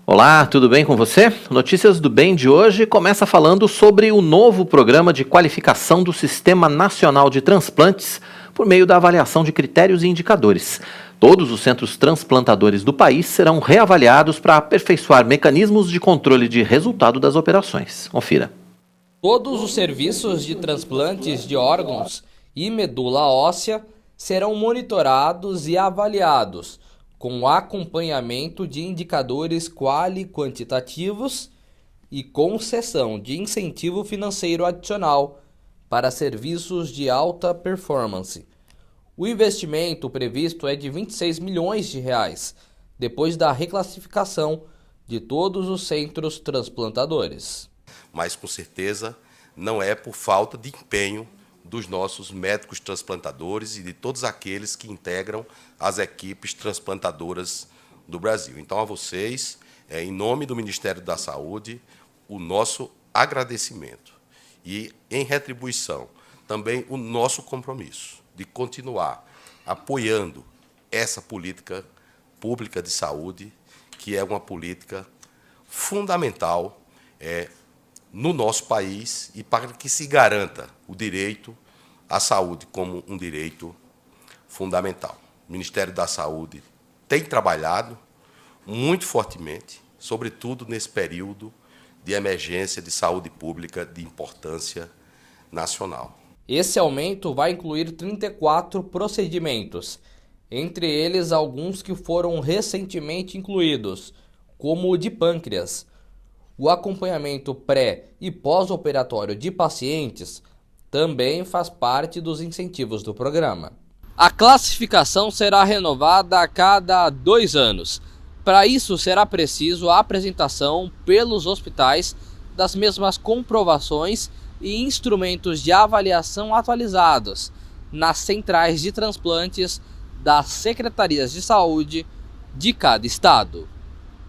Olá, tudo bem com você? Notícias do Bem de hoje começa falando sobre o novo programa de qualificação do Sistema Nacional de Transplantes por meio da avaliação de critérios e indicadores. Todos os centros transplantadores do país serão reavaliados para aperfeiçoar mecanismos de controle de resultado das operações. Confira. Todos os serviços de transplantes de órgãos e medula óssea serão monitorados e avaliados, com acompanhamento de indicadores quantitativos e concessão de incentivo financeiro adicional para serviços de alta performance. O investimento previsto é de R$ 26 milhões, depois da reclassificação de todos os centros transplantadores. Mas, com certeza, não é por falta de empenho dos nossos médicos transplantadores e de todos aqueles que integram as equipes transplantadoras do Brasil. Então, a vocês, em nome do Ministério da Saúde, o nosso agradecimento. E, em retribuição, também o nosso compromisso de continuar apoiando essa política pública de saúde, que é uma política fundamental no nosso país e para que se garanta o direito à saúde como um direito fundamental. O Ministério da Saúde tem trabalhado muito fortemente, sobretudo nesse período de emergência de saúde pública de importância nacional. Esse aumento vai incluir 34 procedimentos, entre eles alguns que foram recentemente incluídos, como o de pâncreas. O acompanhamento pré- e pós-operatório de pacientes também faz parte dos incentivos do programa. A classificação será renovada a cada 2 anos. Para isso, será preciso a apresentação pelos hospitais das mesmas comprovações e instrumentos de avaliação atualizados nas centrais de transplantes das secretarias de saúde de cada estado.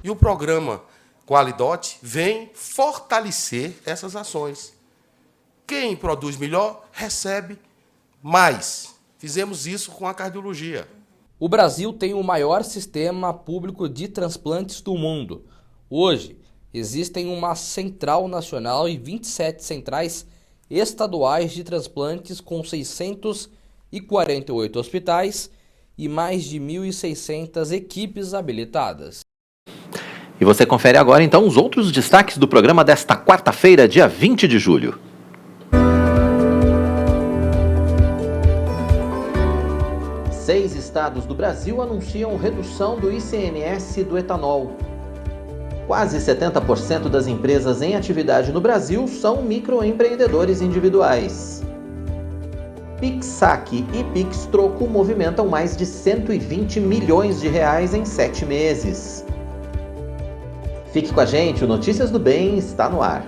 E o programa Qualidot vem fortalecer essas ações. Quem produz melhor recebe mais. Fizemos isso com a cardiologia. O Brasil tem o maior sistema público de transplantes do mundo. Hoje, existem uma central nacional e 27 centrais estaduais de transplantes com 648 hospitais e mais de 1.600 equipes habilitadas. E você confere agora, então, os outros destaques do programa desta quarta-feira, dia 20 de julho. Seis estados do Brasil anunciam redução do ICMS do etanol. Quase 70% das empresas em atividade no Brasil são microempreendedores individuais. PIX/Saque e PIX/Troco movimentam mais de 120 milhões de reais em 7 meses. Fique com a gente, o Notícias do Bem está no ar.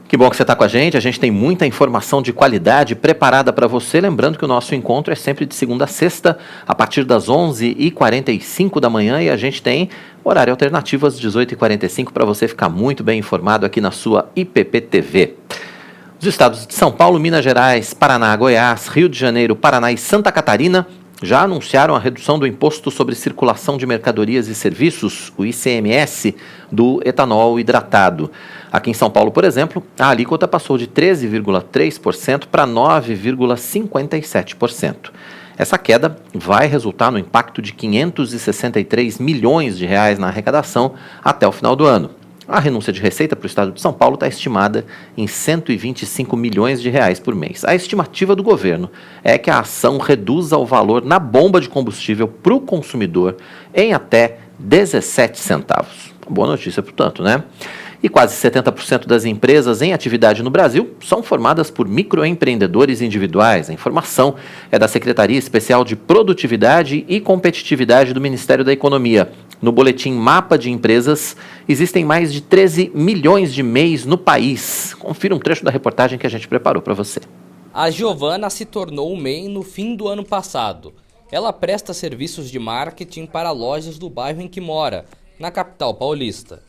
Que bom que você está com a gente tem muita informação de qualidade preparada para você, lembrando que o nosso encontro é sempre de segunda a sexta, a partir das 11h45 da manhã, e a gente tem horário alternativo às 18h45 para você ficar muito bem informado aqui na sua IPP-TV. Os estados de São Paulo, Minas Gerais, Paraná, Goiás, Rio de Janeiro, Paraná e Santa Catarina já anunciaram a redução do Imposto sobre Circulação de Mercadorias e Serviços, o ICMS, do etanol hidratado. Aqui em São Paulo, por exemplo, a alíquota passou de 13,3% para 9,57%. Essa queda vai resultar no impacto de 563 milhões de reais na arrecadação até o final do ano. A renúncia de receita para o estado de São Paulo está estimada em 125 milhões de reais por mês. A estimativa do governo é que a ação reduza o valor na bomba de combustível para o consumidor em até 17 centavos. Boa notícia, portanto, né? E quase 70% das empresas em atividade no Brasil são formadas por microempreendedores individuais. A informação é da Secretaria Especial de Produtividade e Competitividade do Ministério da Economia. No boletim Mapa de Empresas, existem mais de 13 milhões de MEIs no país. Confira um trecho da reportagem que a gente preparou para você. A Giovana se tornou MEI no fim do ano passado. Ela presta serviços de marketing para lojas do bairro em que mora, na capital paulista.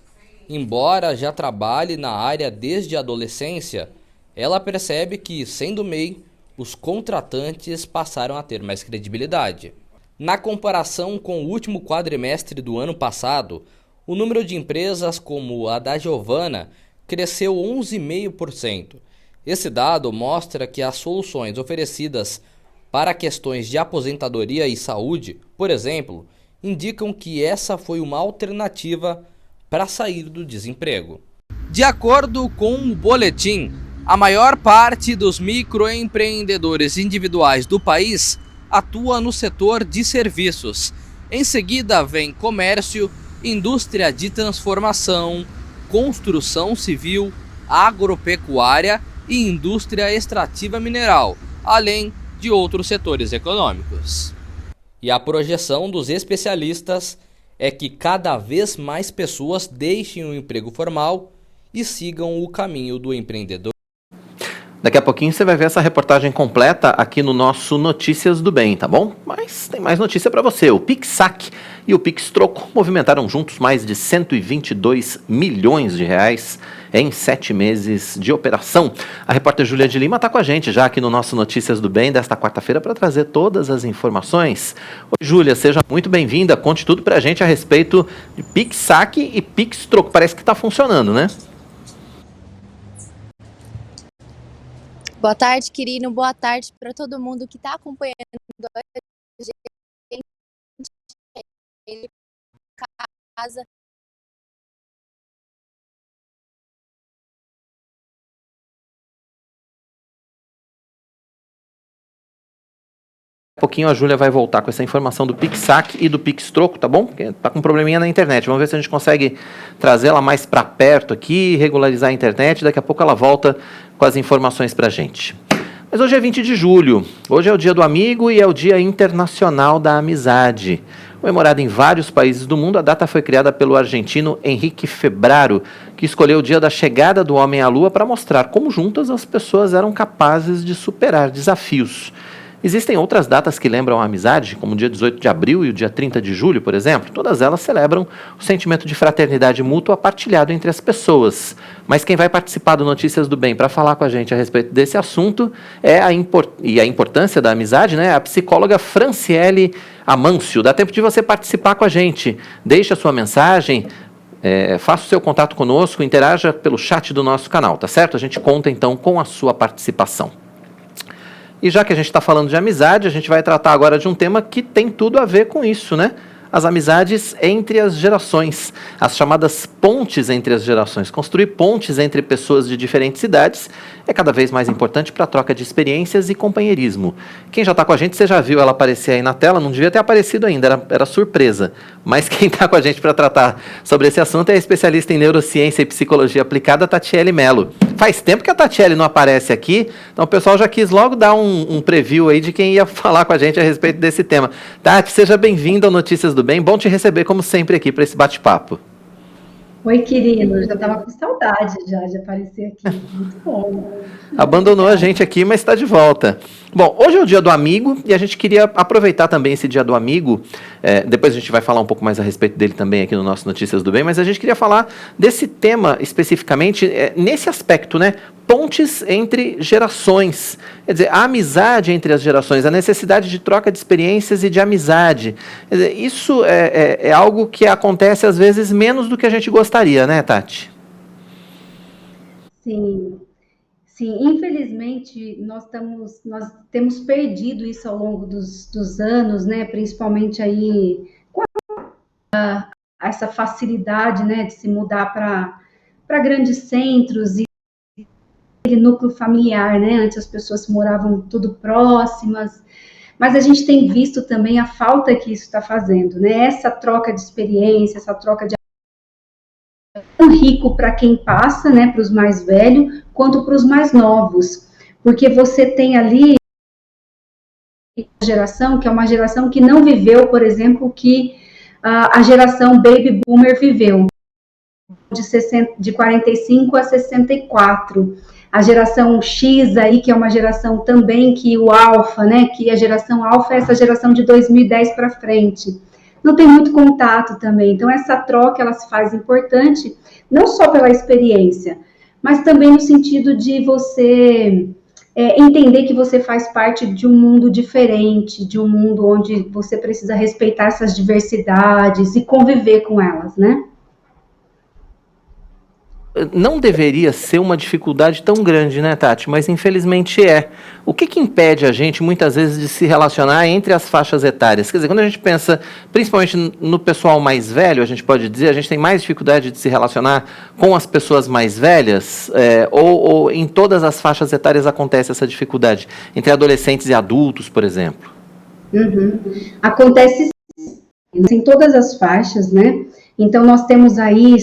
Embora já trabalhe na área desde a adolescência, ela percebe que, sendo MEI, os contratantes passaram a ter mais credibilidade. Na comparação com o último quadrimestre do ano passado, o número de empresas como a da Giovana cresceu 11,5%. Esse dado mostra que as soluções oferecidas para questões de aposentadoria e saúde, por exemplo, indicam que essa foi uma alternativa para sair do desemprego. De acordo com o boletim, a maior parte dos microempreendedores individuais do país atua no setor de serviços. Em seguida vem comércio, indústria de transformação, construção civil, agropecuária e indústria extrativa mineral, além de outros setores econômicos. E a projeção dos especialistas é que cada vez mais pessoas deixem o emprego formal e sigam o caminho do empreendedor. Daqui a pouquinho você vai ver essa reportagem completa aqui no nosso Notícias do Bem, tá bom? Mas tem mais notícia para você. O PicSac e o PicStroco movimentaram juntos mais de 122 milhões de reais em 7 meses de operação. A repórter Júlia de Lima está com a gente já aqui no nosso Notícias do Bem desta quarta-feira para trazer todas as informações. Oi, Júlia, seja muito bem-vinda. Conte tudo para a gente a respeito de PicSac e PicStroco. Parece que está funcionando, né? Boa tarde, Quirino. Boa tarde para todo mundo que está acompanhando a gente em casa. Daqui a pouquinho a Júlia vai voltar com essa informação do PicSac e do PicStroco, tá bom? Porque tá com um probleminha na internet. Vamos ver se a gente consegue trazer ela mais para perto aqui, regularizar a internet. Daqui a pouco ela volta com as informações pra gente. Mas hoje é 20 de julho. Hoje é o Dia do Amigo e é o Dia Internacional da Amizade. Comemorada em vários países do mundo, a data foi criada pelo argentino Henrique Febraro, que escolheu o dia da chegada do homem à Lua para mostrar como juntas as pessoas eram capazes de superar desafios. Existem outras datas que lembram a amizade, como o dia 18 de abril e o dia 30 de julho, por exemplo. Todas elas celebram o sentimento de fraternidade mútua partilhado entre as pessoas. Mas quem vai participar do Notícias do Bem para falar com a gente a respeito desse assunto é a importância da amizade, né? A psicóloga Franciele Amâncio. Dá tempo de você participar com a gente. Deixe a sua mensagem, faça o seu contato conosco, interaja pelo chat do nosso canal, tá certo? A gente conta então com a sua participação. E já que a gente está falando de amizade, a gente vai tratar agora de um tema que tem tudo a ver com isso, né? As amizades entre as gerações, as chamadas pontes entre as gerações. Construir pontes entre pessoas de diferentes idades é cada vez mais importante para a troca de experiências e companheirismo. Quem já está com a gente, você já viu ela aparecer aí na tela, não devia ter aparecido ainda, era surpresa. Mas quem está com a gente para tratar sobre esse assunto é a especialista em neurociência e psicologia aplicada, Tatiele Mello. Faz tempo que a Tatiele não aparece aqui, então o pessoal já quis logo dar um preview aí de quem ia falar com a gente a respeito desse tema. Tati, seja bem-vinda ao Notícias do Bem, bom te receber como sempre aqui para esse bate-papo. Oi, querido, já estava com saudade de aparecer aqui, muito bom. Abandonou a gente aqui, mas está de volta. Bom, hoje é o Dia do Amigo e a gente queria aproveitar também esse Dia do Amigo, depois a gente vai falar um pouco mais a respeito dele também aqui no nosso Notícias do Bem, mas a gente queria falar desse tema especificamente, nesse aspecto, né? Pontes entre gerações, quer dizer, a amizade entre as gerações, a necessidade de troca de experiências e de amizade. Quer dizer, isso é algo que acontece às vezes menos do que a gente gostaria, né, Tati? Sim, infelizmente nós temos perdido isso ao longo dos anos, né? Principalmente aí com essa facilidade, né, de se mudar para grandes centros e aquele núcleo familiar, né? Antes as pessoas moravam tudo próximas, mas a gente tem visto também a falta que isso está fazendo, né? Essa troca de experiência, essa troca de tão rico para quem passa, né? Para os mais velhos, quanto para os mais novos, porque você tem ali a geração que é uma geração que não viveu, por exemplo, que a geração Baby Boomer viveu, de 45 a 64. a geração X aí, que é uma geração também que o alfa, né, que a geração alfa é essa geração de 2010 para frente. Não tem muito contato também. Então, essa troca, ela se faz importante, não só pela experiência, mas também no sentido de você entender que você faz parte de um mundo diferente, de um mundo onde você precisa respeitar essas diversidades e conviver com elas, né? Não deveria ser uma dificuldade tão grande, né, Tati? Mas infelizmente é. O que impede a gente, muitas vezes, de se relacionar entre as faixas etárias? Quer dizer, quando a gente pensa, principalmente no pessoal mais velho, a gente pode dizer, a gente tem mais dificuldade de se relacionar com as pessoas mais velhas, ou em todas as faixas etárias acontece essa dificuldade? Entre adolescentes e adultos, por exemplo? Acontece em todas as faixas, né? Então, nós temos aí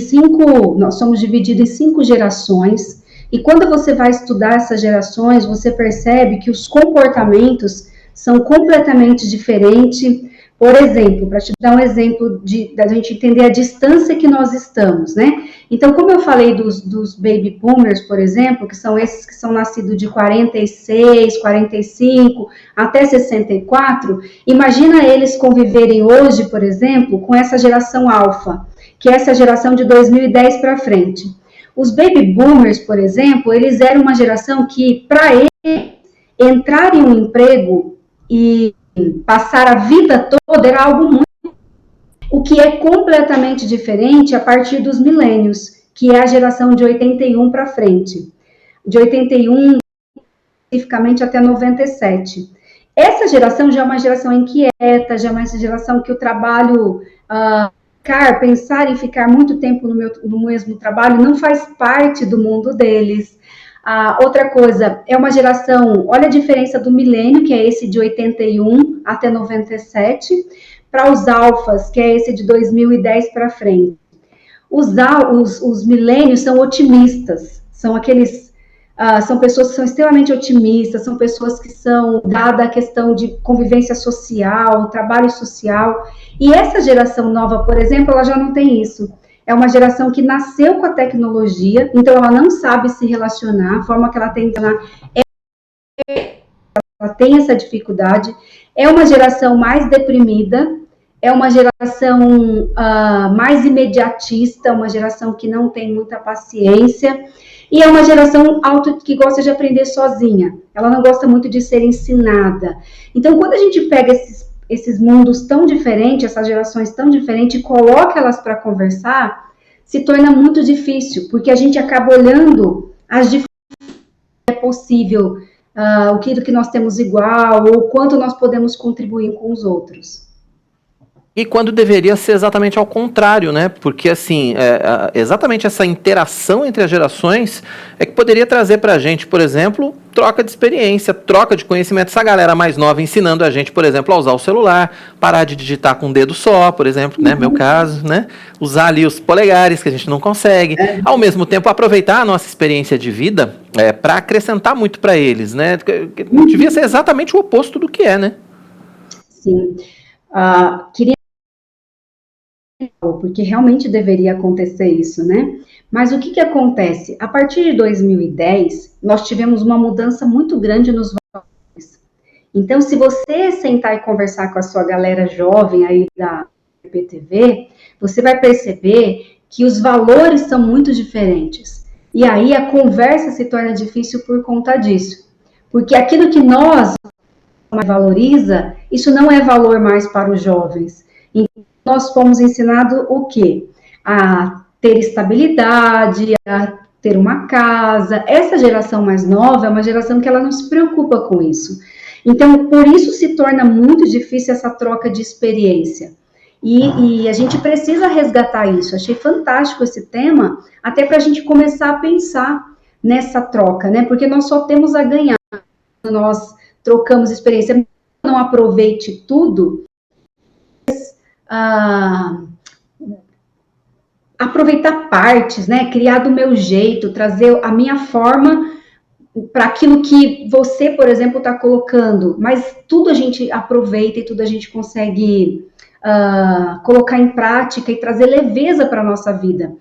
nós somos divididos em 5 gerações, e quando você vai estudar essas gerações, você percebe que os comportamentos são completamente diferentes. Por exemplo, para te dar um exemplo da gente entender a distância que nós estamos, né? Então, como eu falei dos baby boomers, por exemplo, que são esses que são nascidos de 46, 45 até 64, imagina eles conviverem hoje, por exemplo, com essa geração alfa, que é essa geração de 2010 para frente. Os baby boomers, por exemplo, eles eram uma geração que, para eles, entrar em um emprego e passar a vida toda era algo muito... O que é completamente diferente a partir dos milênios, que é a geração de 81 para frente. De 81, especificamente, até 97. Essa geração já é uma geração inquieta, já é uma geração que o trabalho... pensar em ficar muito tempo no mesmo trabalho não faz parte do mundo deles. Outra coisa, é uma geração, olha a diferença do milênio, que é esse de 81 até 97, para os alfas, que é esse de 2010 para frente. Os milênios são otimistas, são aqueles... são pessoas que são extremamente otimistas, são pessoas que são dada a questão de convivência social, trabalho social, e essa geração nova, por exemplo, ela já não tem isso. É uma geração que nasceu com a tecnologia, então ela não sabe se relacionar, a forma que ela tem de ela tem essa dificuldade, é uma geração mais deprimida, é uma geração mais imediatista, uma geração que não tem muita paciência, e é uma geração que gosta de aprender sozinha, ela não gosta muito de ser ensinada. Então, quando a gente pega esses mundos tão diferentes, essas gerações tão diferentes, e coloca elas para conversar, se torna muito difícil, porque a gente acaba olhando as diferenças que é possível, o que nós temos igual, ou quanto nós podemos contribuir com os outros. E quando deveria ser exatamente ao contrário, né? Porque, assim, exatamente essa interação entre as gerações é que poderia trazer para a gente, por exemplo, troca de experiência, troca de conhecimento. Essa galera mais nova ensinando a gente, por exemplo, a usar o celular, parar de digitar com um dedo só, por exemplo, né? Meu caso, né? Usar ali os polegares, que a gente não consegue. Ao mesmo tempo, aproveitar a nossa experiência de vida para acrescentar muito para eles, né? Devia ser exatamente o oposto do que é, né? Sim. Queria... porque realmente deveria acontecer isso, né? Mas o que acontece? A partir de 2010, nós tivemos uma mudança muito grande nos valores. Então, se você sentar e conversar com a sua galera jovem aí da IPTV, você vai perceber que os valores são muito diferentes. E aí a conversa se torna difícil por conta disso. Porque aquilo que nós valoriza, isso não é valor mais para os jovens. Então, nós fomos ensinados o quê? A ter estabilidade, a ter uma casa. Essa geração mais nova é uma geração que ela não se preocupa com isso. Então, por isso se torna muito difícil essa troca de experiência. E a gente precisa resgatar isso. Achei fantástico esse tema, até para a gente começar a pensar nessa troca, né? Porque nós só temos a ganhar. Nós trocamos experiência. Não aproveite tudo, aproveitar partes, né? Criar do meu jeito, trazer a minha forma para aquilo que você, por exemplo, está colocando. Mas tudo a gente aproveita e tudo a gente consegue colocar em prática e trazer leveza para a nossa vida.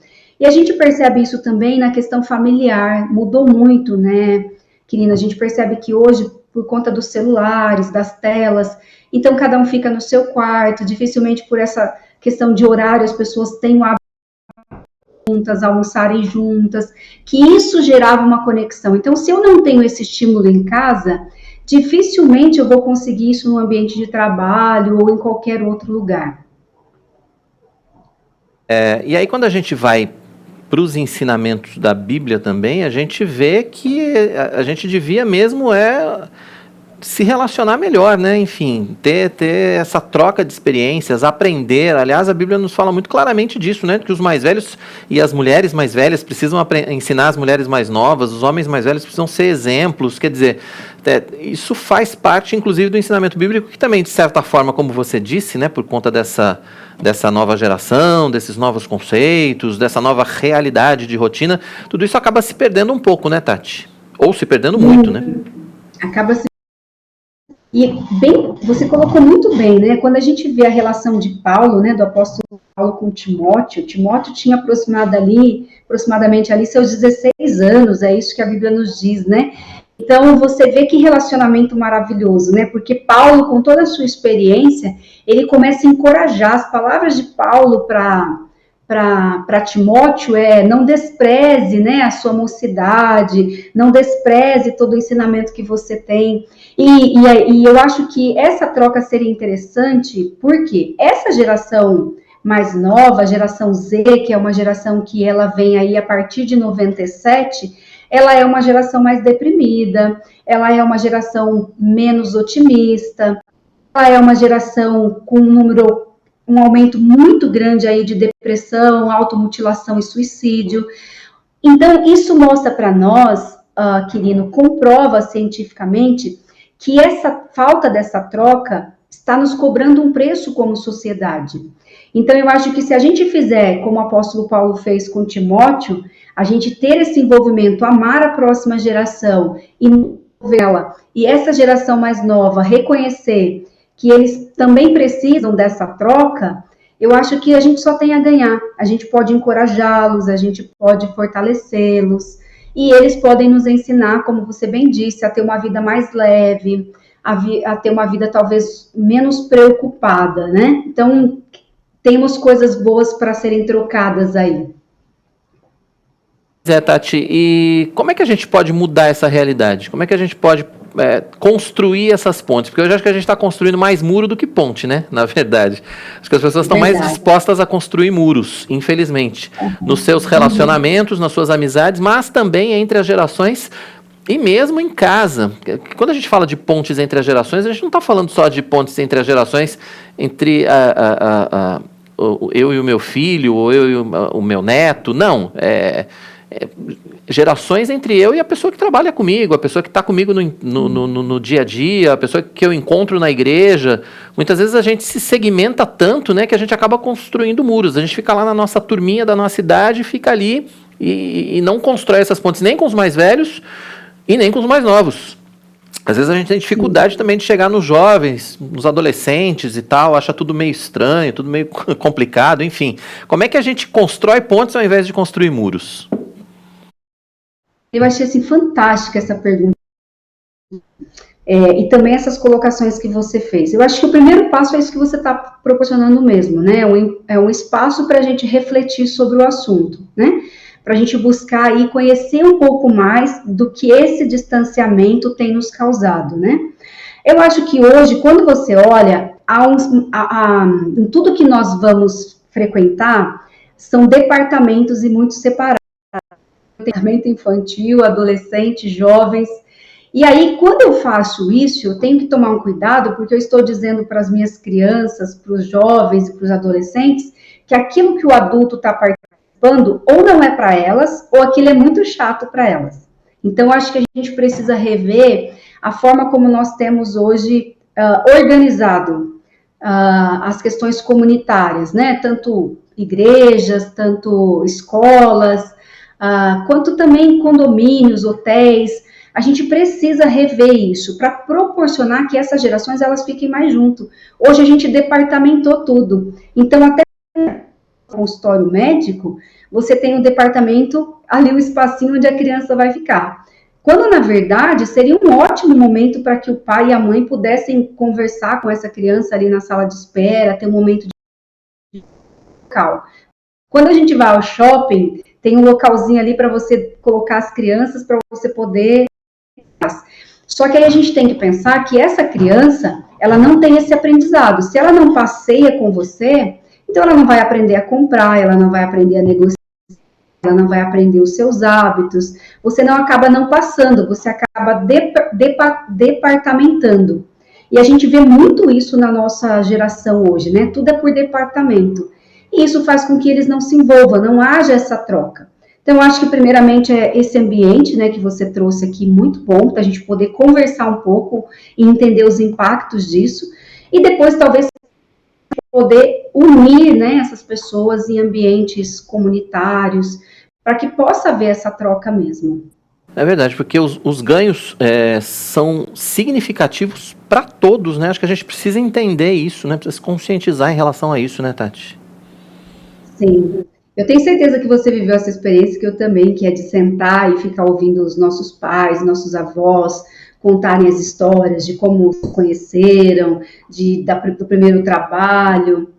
E a gente percebe isso também na questão familiar, mudou muito, né, Quirina? A gente percebe que hoje, por conta dos celulares, das telas, então cada um fica no seu quarto, dificilmente por essa questão de horário as pessoas têm o hábito juntas, almoçarem juntas, que isso gerava uma conexão. Então, se eu não tenho esse estímulo em casa, dificilmente eu vou conseguir isso no ambiente de trabalho ou em qualquer outro lugar. E aí, quando a gente vai para os ensinamentos da Bíblia também, a gente vê que a gente devia mesmo se relacionar melhor, né? Enfim, ter essa troca de experiências, aprender. Aliás, a Bíblia nos fala muito claramente disso, né? Que os mais velhos e as mulheres mais velhas precisam ensinar as mulheres mais novas, os homens mais velhos precisam ser exemplos. Quer dizer, isso faz parte, inclusive, do ensinamento bíblico, que também, de certa forma, como você disse, né? Por conta dessa nova geração, desses novos conceitos, dessa nova realidade de rotina, tudo isso acaba se perdendo um pouco, né, Tati? Ou se perdendo muito, né? Acaba se... E bem, você colocou muito bem, né? Quando a gente vê a relação de Paulo, né, do apóstolo Paulo com Timóteo tinha aproximadamente ali seus 16 anos, é isso que a Bíblia nos diz, né? Então, você vê que relacionamento maravilhoso, né? Porque Paulo, com toda a sua experiência, ele começa a encorajar. As palavras de Paulo para Timóteo não despreze, né, a sua mocidade, não despreze todo o ensinamento que você tem. E eu acho que essa troca seria interessante, porque essa geração mais nova, a geração Z, que é uma geração que ela vem aí a partir de 97, ela é uma geração mais deprimida, ela é uma geração menos otimista, ela é uma geração com um aumento muito grande aí de depressão, automutilação e suicídio. Então, isso mostra para nós, Quirino, comprova cientificamente que essa falta dessa troca está nos cobrando um preço como sociedade. Então, eu acho que se a gente fizer como o apóstolo Paulo fez com Timóteo, a gente ter esse envolvimento, amar a próxima geração e essa geração mais nova reconhecer que eles também precisam dessa troca, eu acho que a gente só tem a ganhar. A gente pode encorajá-los, a gente pode fortalecê-los, e eles podem nos ensinar, como você bem disse, a ter uma vida mais leve, a ter uma vida talvez menos preocupada, né? Então, temos coisas boas para serem trocadas aí. Tati, e como é que a gente pode mudar essa realidade? Como é que a gente pode construir essas pontes? Porque eu já acho que a gente está construindo mais muro do que ponte, né? Na verdade. Acho que as pessoas estão mais dispostas a construir muros, infelizmente. Nos seus relacionamentos, nas suas amizades, mas também entre as gerações e mesmo em casa. Quando a gente fala de pontes entre as gerações, a gente não está falando só de pontes entre as gerações, entre eu e o meu filho, ou eu e o meu neto. Não, gerações entre eu e a pessoa que trabalha comigo, a pessoa que está comigo no dia a dia, a pessoa que eu encontro na igreja. Muitas vezes a gente se segmenta tanto, né, que a gente acaba construindo muros. A gente fica lá na nossa turminha da nossa idade, fica ali e não constrói essas pontes nem com os mais velhos e nem com os mais novos. Às vezes a gente tem dificuldade também de chegar nos jovens, nos adolescentes e tal, acha tudo meio estranho, tudo meio complicado, enfim. Como é que a gente constrói pontes ao invés de construir muros? Eu achei assim fantástica essa pergunta. E também essas colocações que você fez. Eu acho que o primeiro passo é isso que você está proporcionando mesmo, né? É um espaço para a gente refletir sobre o assunto, né? Para a gente buscar e conhecer um pouco mais do que esse distanciamento tem nos causado, né? Eu acho que hoje, quando você olha, em tudo que nós vamos frequentar, são departamentos e muito separados. Departamento infantil, adolescente, jovens. E aí, quando eu faço isso, eu tenho que tomar um cuidado, porque eu estou dizendo para as minhas crianças, para os jovens e para os adolescentes, que aquilo que o adulto está participando, ou não é para elas, ou aquilo é muito chato para elas. Então, acho que a gente precisa rever a forma como nós temos hoje organizado as questões comunitárias, né? Tanto igrejas, tanto escolas, quanto também condomínios, hotéis. A gente precisa rever isso para proporcionar que essas gerações elas fiquem mais junto. Hoje a gente departamentou tudo. Então, até consultório médico, você tem um departamento ali, o espacinho onde a criança vai ficar. Quando, na verdade, seria um ótimo momento para que o pai e a mãe pudessem conversar com essa criança ali na sala de espera, ter um momento de local. Quando a gente vai ao shopping, tem um localzinho ali para você colocar as crianças, para você poder... Só que aí a gente tem que pensar que essa criança, ela não tem esse aprendizado. Se ela não passeia com você, então ela não vai aprender a comprar, ela não vai aprender a negociar, ela não vai aprender os seus hábitos, você não acaba não passando, você acaba departamentando. E a gente vê muito isso na nossa geração hoje, né? Tudo é por departamento. E isso faz com que eles não se envolvam, não haja essa troca. Então, eu acho que, primeiramente, é esse ambiente, né, que você trouxe aqui, muito bom, para a gente poder conversar um pouco e entender os impactos disso. E depois, talvez, poder unir, né, essas pessoas em ambientes comunitários, para que possa haver essa troca mesmo. É verdade, porque os ganhos são significativos para todos, né? Acho que a gente precisa entender isso, né? Precisa se conscientizar em relação a isso, né, Tati? Sim. Eu tenho certeza que você viveu essa experiência, que eu também, que é de sentar e ficar ouvindo os nossos pais, nossos avós, contarem as histórias de como se conheceram, do primeiro trabalho,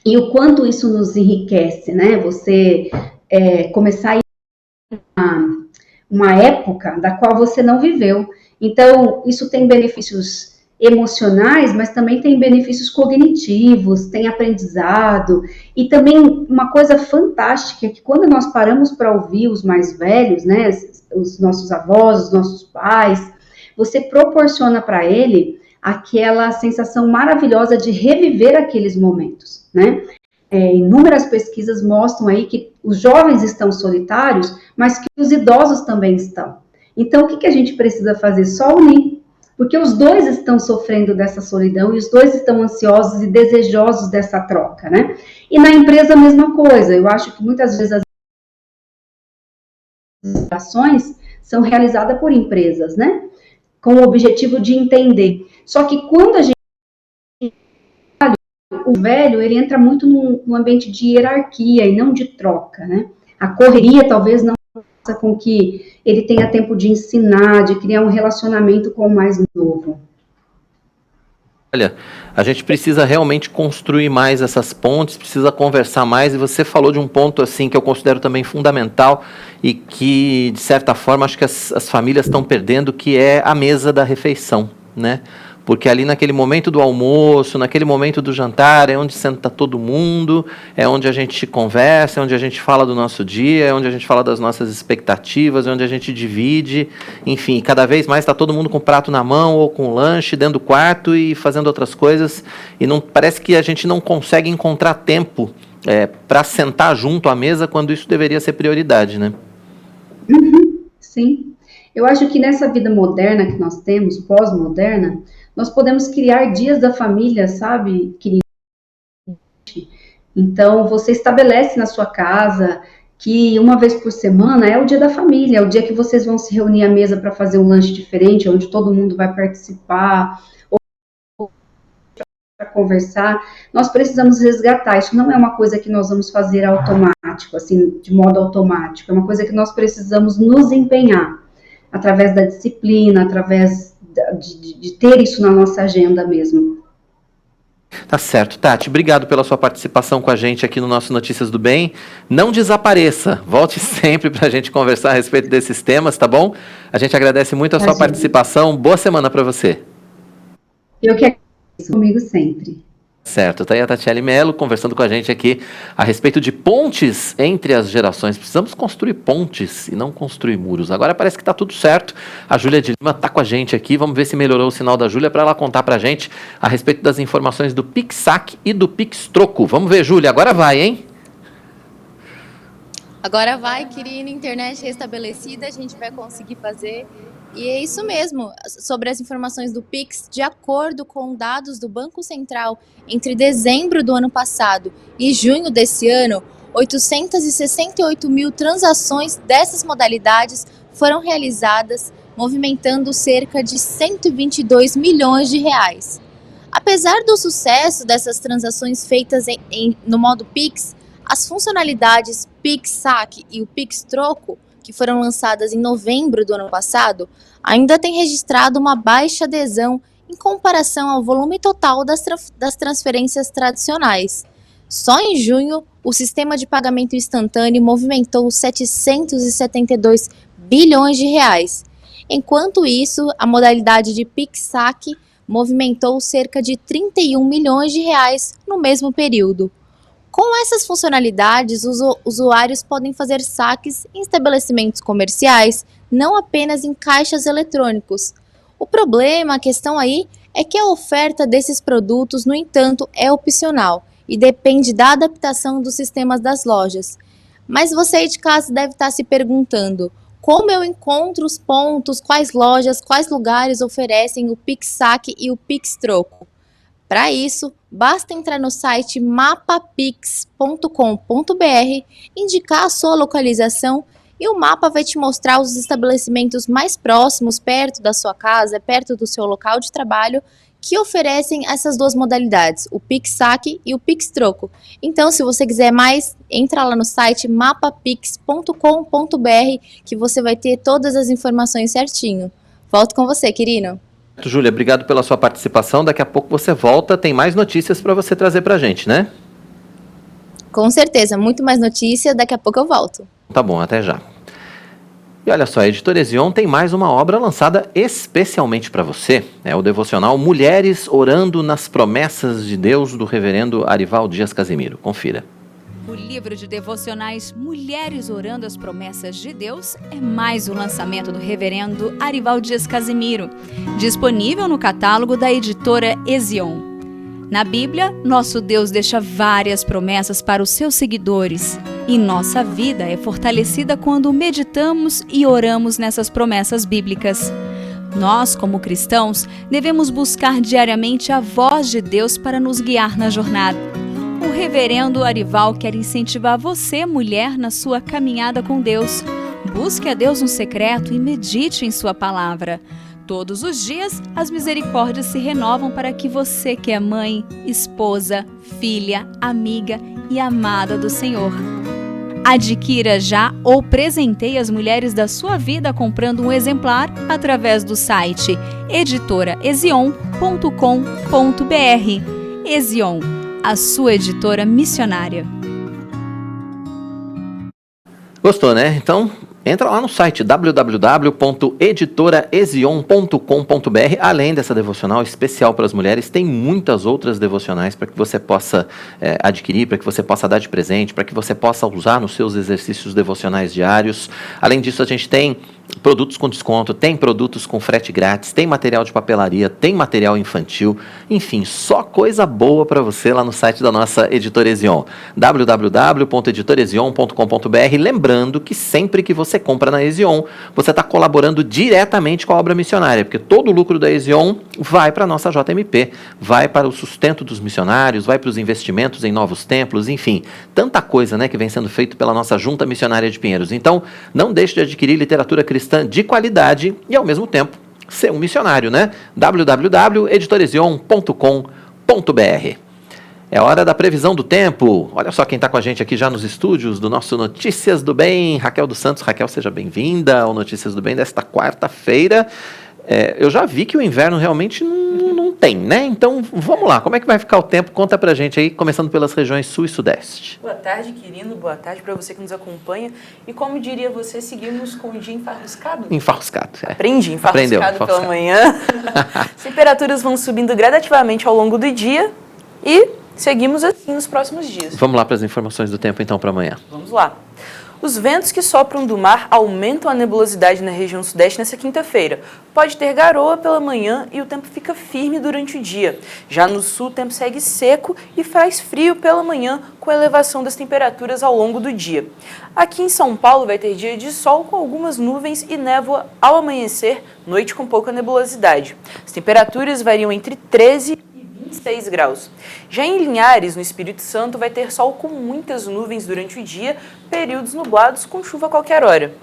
e o quanto isso nos enriquece, né? Você começar a ir uma época da qual você não viveu. Então, isso tem benefícios emocionais, mas também tem benefícios cognitivos, tem aprendizado, e também uma coisa fantástica é que quando nós paramos para ouvir os mais velhos, né, os nossos avós, os nossos pais, você proporciona para ele aquela sensação maravilhosa de reviver aqueles momentos, né? Inúmeras pesquisas mostram aí que os jovens estão solitários, mas que os idosos também estão. Então, o que a gente precisa fazer? Só unir, porque os dois estão sofrendo dessa solidão e os dois estão ansiosos e desejosos dessa troca, né? E na empresa a mesma coisa. Eu acho que muitas vezes as ações são realizadas por empresas, né? Com o objetivo de entender. Só que quando a gente... O velho, ele entra muito num ambiente de hierarquia e não de troca, né? A correria talvez não faça com que ele tenha tempo de ensinar, de criar um relacionamento com o mais novo. Olha, a gente precisa realmente construir mais essas pontes, precisa conversar mais, e você falou de um ponto assim que eu considero também fundamental e que, de certa forma, acho que as famílias estão perdendo, que é a mesa da refeição, né? Porque ali naquele momento do almoço, naquele momento do jantar, é onde senta todo mundo, é onde a gente conversa, é onde a gente fala do nosso dia, é onde a gente fala das nossas expectativas, é onde a gente divide, enfim, cada vez mais está todo mundo com o prato na mão ou com o lanche dentro do quarto e fazendo outras coisas, e não, parece que a gente não consegue encontrar tempo para sentar junto à mesa quando isso deveria ser prioridade, né? Sim. Eu acho que nessa vida moderna que nós temos, pós-moderna, nós podemos criar dias da família, sabe, querido? Então, você estabelece na sua casa que uma vez por semana é o dia da família, é o dia que vocês vão se reunir à mesa para fazer um lanche diferente, onde todo mundo vai participar, ou para conversar. Nós precisamos resgatar. Isso não é uma coisa que nós vamos fazer automático, assim, de modo automático. É uma coisa que nós precisamos nos empenhar, através da disciplina, através de ter isso na nossa agenda mesmo. Tá certo. Tati, obrigado pela sua participação com a gente aqui no nosso Notícias do Bem. Não desapareça, volte sempre para a gente conversar a respeito desses temas, tá bom? A gente agradece muito a sua participação. Boa semana para você. Eu que agradeço, comigo sempre. Certo, tá aí a Tatiele Mello conversando com a gente aqui a respeito de pontes entre as gerações. Precisamos construir pontes e não construir muros. Agora parece que está tudo certo. A Júlia de Lima está com a gente aqui. Vamos ver se melhorou o sinal da Júlia para ela contar para a gente a respeito das informações do PicSac e do PicStroco. Vamos ver, Júlia, agora vai, hein? Agora vai, querida, internet restabelecida, a gente vai conseguir fazer. E é isso mesmo, sobre as informações do Pix, de acordo com dados do Banco Central, entre dezembro do ano passado e junho desse ano, 868 mil transações dessas modalidades foram realizadas, movimentando cerca de 122 milhões de reais. Apesar do sucesso dessas transações feitas no modo Pix, As funcionalidades Pix Saque e o Pix Troco, que foram lançadas em novembro do ano passado, ainda têm registrado uma baixa adesão em comparação ao volume total das transferências tradicionais. Só em junho, o sistema de pagamento instantâneo movimentou 772 bilhões de reais. Enquanto isso, a modalidade de Pix Saque movimentou cerca de 31 milhões de reais no mesmo período. Com essas funcionalidades, os usuários podem fazer saques em estabelecimentos comerciais, não apenas em caixas eletrônicos. O problema, a questão aí, é que a oferta desses produtos, no entanto, é opcional e depende da adaptação dos sistemas das lojas. Mas você aí de casa deve estar se perguntando: como eu encontro os pontos, quais lojas, quais lugares oferecem o Pix Saque e o Pix Troco? Para isso, basta entrar no site mapapix.com.br, indicar a sua localização e o mapa vai te mostrar os estabelecimentos mais próximos, perto da sua casa, perto do seu local de trabalho, que oferecem essas duas modalidades, o Pix Saque e o Pix Troco. Então, se você quiser mais, entra lá no site mapapix.com.br que você vai ter todas as informações certinho. Volto com você, Quirino. Júlia, obrigado pela sua participação. Daqui a pouco você volta, tem mais notícias para você trazer para a gente, né? Com certeza, muito mais notícia, daqui a pouco eu volto. Tá bom, até já. E olha só, a Editora Ezion tem mais uma obra lançada especialmente para você. É o devocional Mulheres Orando nas Promessas de Deus, do reverendo Arival Dias Casimiro. Confira. O livro de devocionais Mulheres Orando as Promessas de Deus é mais um lançamento do reverendo Arival Dias Casimiro, disponível no catálogo da Editora Ezion. Na Bíblia, nosso Deus deixa várias promessas para os seus seguidores, e nossa vida é fortalecida quando meditamos e oramos nessas promessas bíblicas. Nós, como cristãos, devemos buscar diariamente a voz de Deus para nos guiar na jornada. O reverendo Arival quer incentivar você, mulher, na sua caminhada com Deus. Busque a Deus no secreto e medite em sua palavra. Todos os dias, as misericórdias se renovam para que você, que é mãe, esposa, filha, amiga e amada do Senhor, adquira já ou presenteie as mulheres da sua vida comprando um exemplar através do site editoraezion.com.br. Ezion, a sua editora missionária. Gostou, né? Então, entra lá no site www.editoraezion.com.br. Além dessa devocional especial para as mulheres, tem muitas outras devocionais para que você possa adquirir, para que você possa dar de presente, para que você possa usar nos seus exercícios devocionais diários. Além disso, a gente tem produtos com desconto, tem produtos com frete grátis, tem material de papelaria, tem material infantil, enfim, só coisa boa para você lá no site da nossa Editora Ezion, www.editoraezion.com.br. Lembrando que sempre que você compra na Ezion, você está colaborando diretamente com a obra missionária, porque todo o lucro da Ezion vai para a nossa JMP, vai para o sustento dos missionários, vai para os investimentos em novos templos, enfim, tanta coisa, né, que vem sendo feito pela nossa Junta Missionária de Pinheiros. Então, não deixe de adquirir literatura cristã de qualidade e, ao mesmo tempo, ser um missionário, né? www.editoraezion.com.br. É hora da previsão do tempo. Olha só quem está com a gente aqui já nos estúdios do nosso Notícias do Bem, Raquel dos Santos. Raquel, seja bem-vinda ao Notícias do Bem desta quarta-feira. Eu já vi que o inverno realmente não tem, né? Então, vamos lá. Como é que vai ficar o tempo? Conta pra gente aí, começando pelas regiões sul e sudeste. Boa tarde, Quirino. Boa tarde para você que nos acompanha. E como diria você, seguimos com o dia enfarruscado? Enfarruscado, Aprendi, enfarruscado pela manhã. As temperaturas vão subindo gradativamente ao longo do dia e seguimos assim nos próximos dias. Vamos lá para as informações do tempo, então, para amanhã. Vamos lá. Os ventos que sopram do mar aumentam a nebulosidade na região sudeste nessa quinta-feira. Pode ter garoa pela manhã e o tempo fica firme durante o dia. Já no sul, o tempo segue seco e faz frio pela manhã, com elevação das temperaturas ao longo do dia. Aqui em São Paulo vai ter dia de sol com algumas nuvens e névoa ao amanhecer, noite com pouca nebulosidade. As temperaturas variam entre 13 e 26 graus. Já em Linhares, no Espírito Santo, vai ter sol com muitas nuvens durante o dia, períodos nublados com chuva a qualquer hora.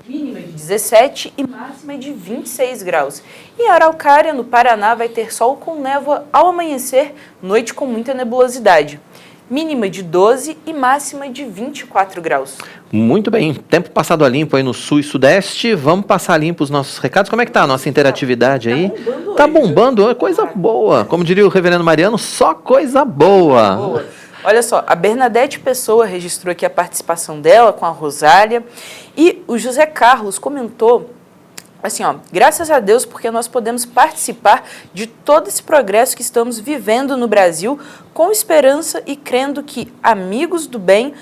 Mínima de 17 e máxima de 26 graus. Em Araucária, no Paraná, vai ter sol com névoa ao amanhecer, noite com muita nebulosidade. mínima de 12 e máxima de 24 graus. Muito bem, tempo passado a limpo aí no sul e sudeste. Vamos passar limpo os nossos recados. Como é que tá a nossa interatividade aí? Tá bombando, coisa boa. Como diria o reverendo Mariano, só coisa boa. Olha só, a Bernadette Pessoa registrou aqui a participação dela com a Rosália e o José Carlos comentou assim, ó, graças a Deus porque nós podemos participar de todo esse progresso que estamos vivendo no Brasil com esperança e crendo que amigos do bem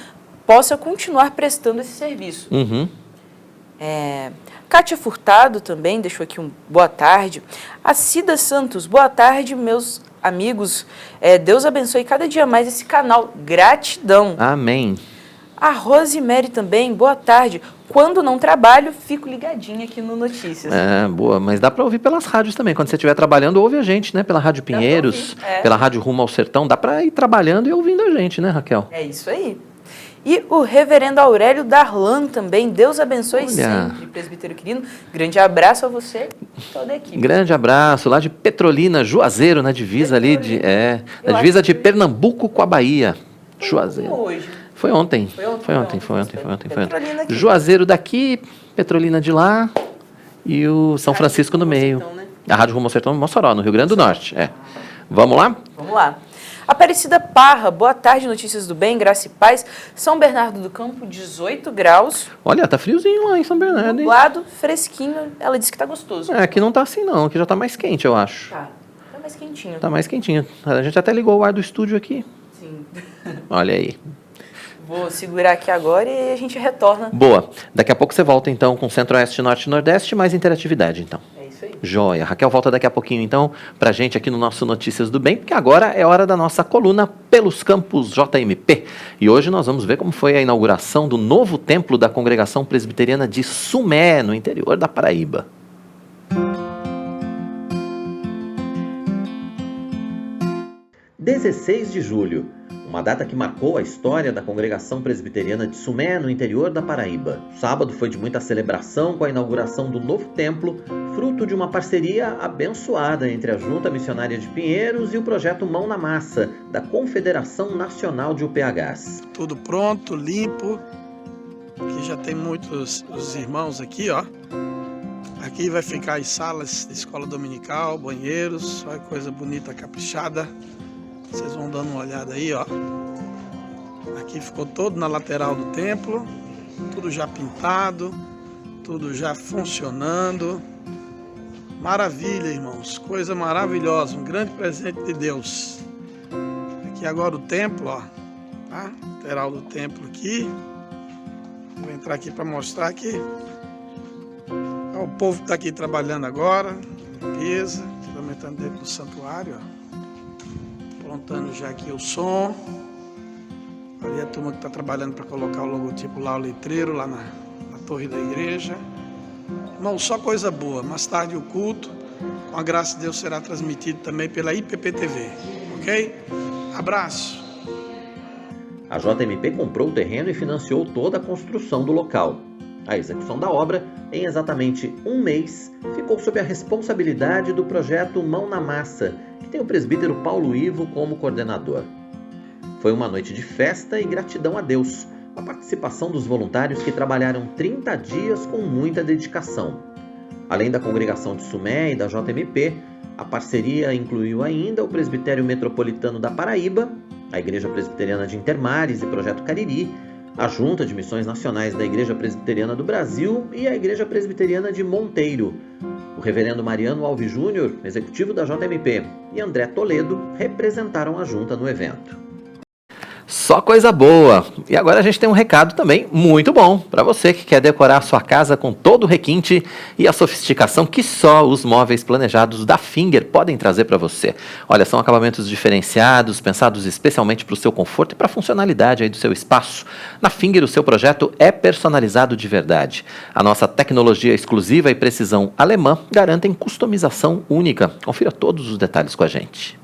possam continuar prestando esse serviço. Kátia Furtado também deixou aqui um boa tarde. A Cida Santos, boa tarde, meus amigos. Deus abençoe cada dia mais esse canal. Gratidão. Amém. A Rosemary também, boa tarde. Quando não trabalho, fico ligadinha aqui no Notícias. Boa, mas dá para ouvir pelas rádios também. Quando você estiver trabalhando, ouve a gente, né? Pela Rádio Pinheiros, pela Rádio Rumo ao Sertão. Dá para ir trabalhando e ouvindo a gente, né, Raquel? É isso aí. E o reverendo Aurélio Darlan também, Deus abençoe sempre, presbítero querido. Grande abraço a você e toda a equipe. Grande abraço, lá de Petrolina, Juazeiro, na divisa ali na divisa de Pernambuco com a Bahia. Juazeiro. Hoje. Foi ontem. Foi ontem. Juazeiro daqui, Petrolina de lá e o São Francisco no meio. Sertão, né? A Rádio Rumo ao Sertão, Mossoró, no Rio Grande do Norte. Vamos lá? Vamos lá. Aparecida Parra, boa tarde, notícias do bem, graça e paz. São Bernardo do Campo, 18 graus. Olha, tá friozinho lá em São Bernardo, hein? Nublado, fresquinho, ela disse que tá gostoso. Aqui não tá assim não, aqui já tá mais quente, eu acho. Tá mais quentinho. Tá mais quentinho. A gente até ligou o ar do estúdio aqui. Sim. Olha aí. Vou segurar aqui agora e a gente retorna. Boa. Daqui a pouco você volta, então, com Centro-Oeste, Norte e Nordeste, mais interatividade, então. É isso aí. Joia. Raquel volta daqui a pouquinho, então, pra gente aqui no nosso Notícias do Bem, porque agora é hora da nossa coluna Pelos Campos JMP. E hoje nós vamos ver como foi a inauguração do novo templo da Congregação Presbiteriana de Sumé, no interior da Paraíba. 16 de julho. Uma data que marcou a história da Congregação Presbiteriana de Sumé, no interior da Paraíba. O sábado foi de muita celebração com a inauguração do novo templo, fruto de uma parceria abençoada entre a Junta Missionária de Pinheiros e o projeto Mão na Massa, da Confederação Nacional de UPHs. Tudo pronto, limpo. Aqui já tem muitos os irmãos aqui, ó. Aqui vai ficar as salas de escola dominical, banheiros, olha que coisa bonita, caprichada. Vocês vão dando uma olhada aí, ó. Aqui ficou todo na lateral do templo, tudo já pintado, tudo já funcionando. Maravilha, irmãos, coisa maravilhosa, um grande presente de Deus. Aqui agora o templo, ó, tá? Lateral do templo aqui. Vou entrar aqui para mostrar aqui. O povo que está aqui trabalhando agora, limpeza, também está dentro do santuário, ó. Montando já aqui o som. Ali a turma que está trabalhando para colocar o logotipo lá, o letreiro lá na torre da igreja. Irmão, só coisa boa. Mais tarde o culto, com a graça de Deus, será transmitido também pela IPP-TV. Ok? Abraço. A JMP comprou o terreno e financiou toda a construção do local. A execução da obra, em exatamente um mês, ficou sob a responsabilidade do projeto Mão na Massa, que tem o presbítero Paulo Ivo como coordenador. Foi uma noite de festa e gratidão a Deus, com a participação dos voluntários que trabalharam 30 dias com muita dedicação. Além da Congregação de Sumé e da JMP, a parceria incluiu ainda o Presbitério Metropolitano da Paraíba, a Igreja Presbiteriana de Intermares e Projeto Cariri, a Junta de Missões Nacionais da Igreja Presbiteriana do Brasil e a Igreja Presbiteriana de Monteiro. O reverendo Mariano Alves Júnior, executivo da JMP, e André Toledo representaram a junta no evento. Só coisa boa! E agora a gente tem um recado também muito bom para você que quer decorar a sua casa com todo o requinte e a sofisticação que só os móveis planejados da Finger podem trazer para você. Olha, são acabamentos diferenciados, pensados especialmente para o seu conforto e para a funcionalidade aí do seu espaço. Na Finger, o seu projeto é personalizado de verdade. A nossa tecnologia exclusiva e precisão alemã garantem customização única. Confira todos os detalhes com a gente.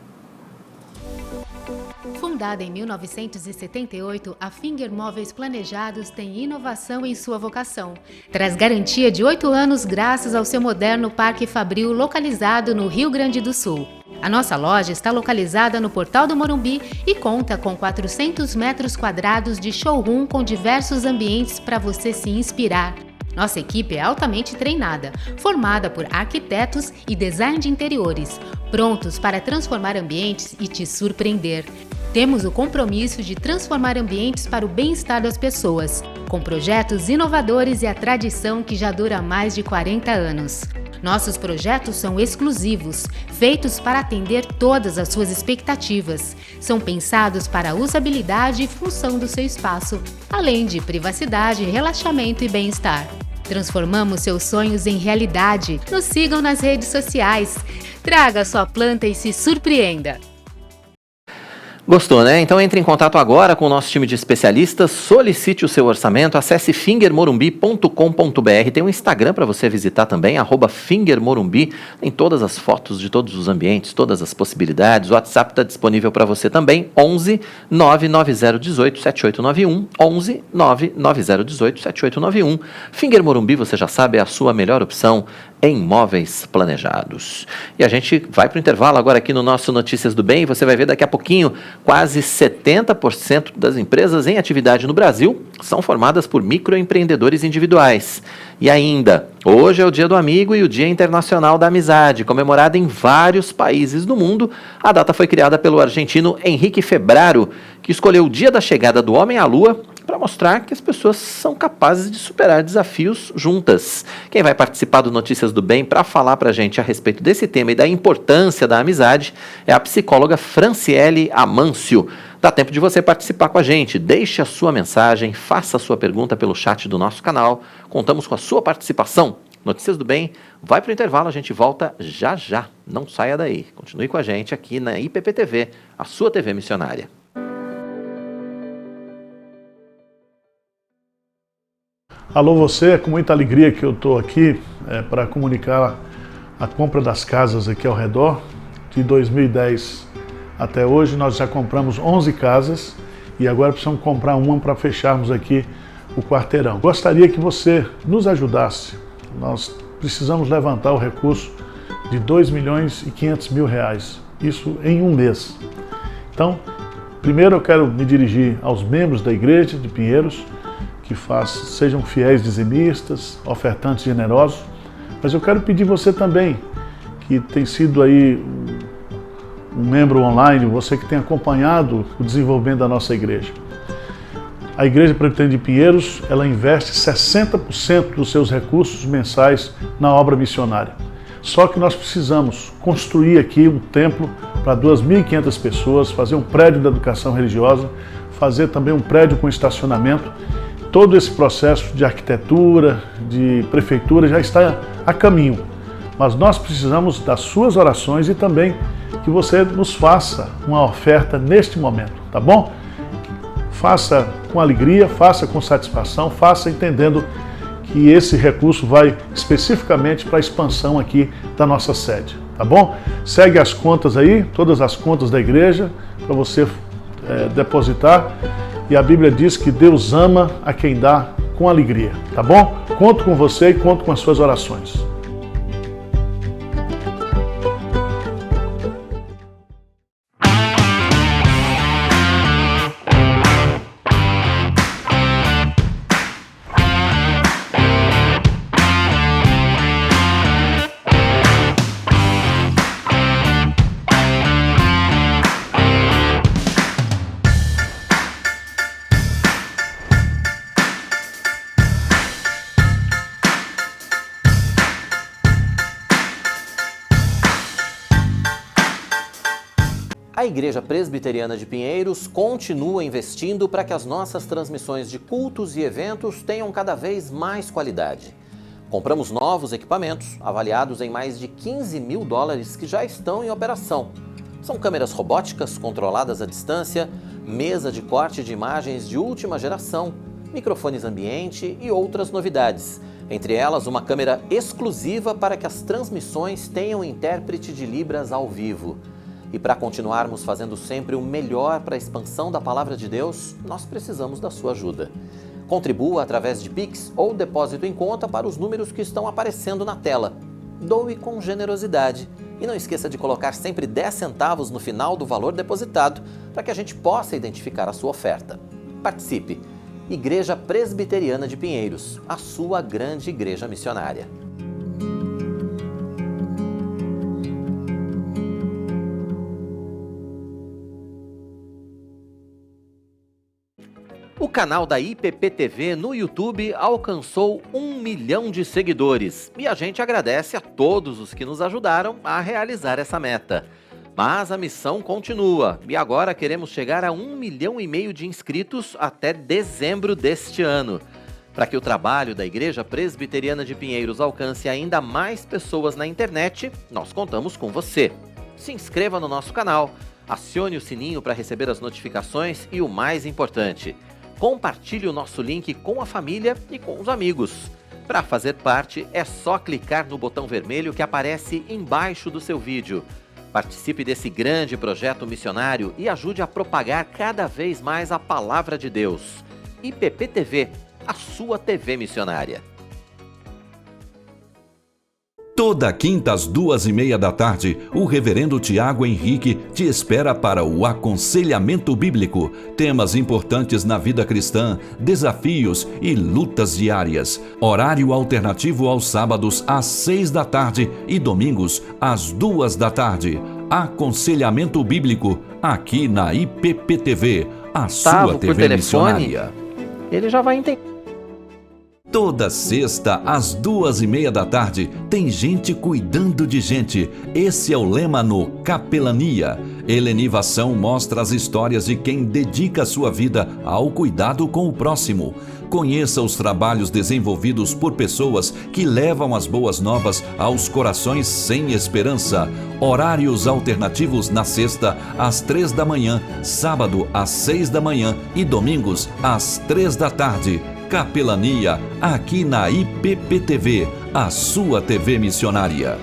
Fundada em 1978, a Finger Móveis Planejados tem inovação em sua vocação. Traz garantia de 8 anos graças ao seu moderno Parque Fabril localizado no Rio Grande do Sul. A nossa loja está localizada no Portal do Morumbi e conta com 400 metros quadrados de showroom com diversos ambientes para você se inspirar. Nossa equipe é altamente treinada, formada por arquitetos e design de interiores, prontos para transformar ambientes e te surpreender. Temos o compromisso de transformar ambientes para o bem-estar das pessoas, com projetos inovadores e a tradição que já dura mais de 40 anos. Nossos projetos são exclusivos, feitos para atender todas as suas expectativas. São pensados para a usabilidade e função do seu espaço, além de privacidade, relaxamento e bem-estar. Transformamos seus sonhos em realidade. Nos sigam nas redes sociais. Traga sua planta e se surpreenda. Gostou, né? Então entre em contato agora com o nosso time de especialistas, solicite o seu orçamento, acesse fingermorumbi.com.br, tem um Instagram para você visitar também, @fingermorumbi, tem todas as fotos de todos os ambientes, todas as possibilidades, o WhatsApp está disponível para você também, 11 99018 7891, 11 99018 7891. Finger Morumbi, você já sabe, é a sua melhor opção em móveis planejados. E a gente vai para o intervalo agora aqui no nosso Notícias do Bem, você vai ver daqui a pouquinho, quase 70% das empresas em atividade no Brasil são formadas por microempreendedores individuais. E ainda, hoje é o Dia do Amigo e o Dia Internacional da Amizade, comemorado em vários países do mundo. A data foi criada pelo argentino Henrique Febraro, que escolheu o dia da chegada do homem à Lua para mostrar que as pessoas são capazes de superar desafios juntas. Quem vai participar do Notícias do Bem para falar para a gente a respeito desse tema e da importância da amizade é a psicóloga Franciele Amâncio. Dá tempo de você participar com a gente. Deixe a sua mensagem, faça a sua pergunta pelo chat do nosso canal. Contamos com a sua participação. Notícias do Bem vai para o intervalo, a gente volta já já. Não saia daí. Continue com a gente aqui na IPP-TV, a sua TV missionária. Alô você, é com muita alegria que eu estou aqui para comunicar a compra das casas aqui ao redor. De 2010 até hoje nós já compramos 11 casas e agora precisamos comprar uma para fecharmos aqui o quarteirão. Gostaria que você nos ajudasse. Nós precisamos levantar o recurso de R$2.500.000, isso em um mês. Então, primeiro eu quero me dirigir aos membros da Igreja de Pinheiros, que sejam fiéis dizimistas, ofertantes generosos, mas eu quero pedir você também, que tem sido aí um membro online, você que tem acompanhado o desenvolvimento da nossa igreja. A Igreja Presbiteriana de Pinheiros, ela investe 60% dos seus recursos mensais na obra missionária. Só que nós precisamos construir aqui um templo para 2.500 pessoas, fazer um prédio de educação religiosa, fazer também um prédio com estacionamento. Todo esse processo de arquitetura, de prefeitura já está a caminho, mas nós precisamos das suas orações e também que você nos faça uma oferta neste momento, tá bom? Faça com alegria, faça com satisfação, faça entendendo que esse recurso vai especificamente para a expansão aqui da nossa sede, tá bom? Segue as contas aí, todas as contas da igreja, para você depositar. E a Bíblia diz que Deus ama a quem dá com alegria, tá bom? Conto com você e conto com as suas orações. A Igreja Presbiteriana de Pinheiros continua investindo para que as nossas transmissões de cultos e eventos tenham cada vez mais qualidade. Compramos novos equipamentos, avaliados em mais de $15.000 que já estão em operação. São câmeras robóticas controladas à distância, mesa de corte de imagens de última geração, microfones ambiente e outras novidades. Entre elas, uma câmera exclusiva para que as transmissões tenham intérprete de Libras ao vivo. E para continuarmos fazendo sempre o melhor para a expansão da Palavra de Deus, nós precisamos da sua ajuda. Contribua através de Pix ou depósito em conta para os números que estão aparecendo na tela. Doe com generosidade e não esqueça de colocar sempre 10 centavos no final do valor depositado para que a gente possa identificar a sua oferta. Participe! Igreja Presbiteriana de Pinheiros, a sua grande igreja missionária. O canal da IPPTV no YouTube alcançou 1 milhão de seguidores e a gente agradece a todos os que nos ajudaram a realizar essa meta. Mas a missão continua e agora queremos chegar a 1,5 milhão de inscritos até dezembro deste ano. Para que o trabalho da Igreja Presbiteriana de Pinheiros alcance ainda mais pessoas na internet, nós contamos com você. Se inscreva no nosso canal, acione o sininho para receber as notificações e o mais importante, compartilhe o nosso link com a família e com os amigos. Para fazer parte, é só clicar no botão vermelho que aparece embaixo do seu vídeo. Participe desse grande projeto missionário e ajude a propagar cada vez mais a Palavra de Deus. IPPTV, a sua TV missionária. Toda quinta às 2:30 da tarde, o reverendo Tiago Henrique te espera para o aconselhamento bíblico, temas importantes na vida cristã, desafios e lutas diárias. Horário alternativo aos sábados às 6 da tarde e domingos às 2 da tarde. Aconselhamento bíblico, aqui na IPPTV, a sua TV missionária. Ele já vai entender. Toda sexta, às 2:30 da tarde, tem gente cuidando de gente. Esse é o lema no Capelania. Helenivação mostra as histórias de quem dedica sua vida ao cuidado com o próximo. Conheça os trabalhos desenvolvidos por pessoas que levam as boas novas aos corações sem esperança. Horários alternativos na sexta, às 3 da manhã, sábado, às 6 da manhã e domingos, às 3 da tarde. Capelania, aqui na IPPTV, a sua TV missionária.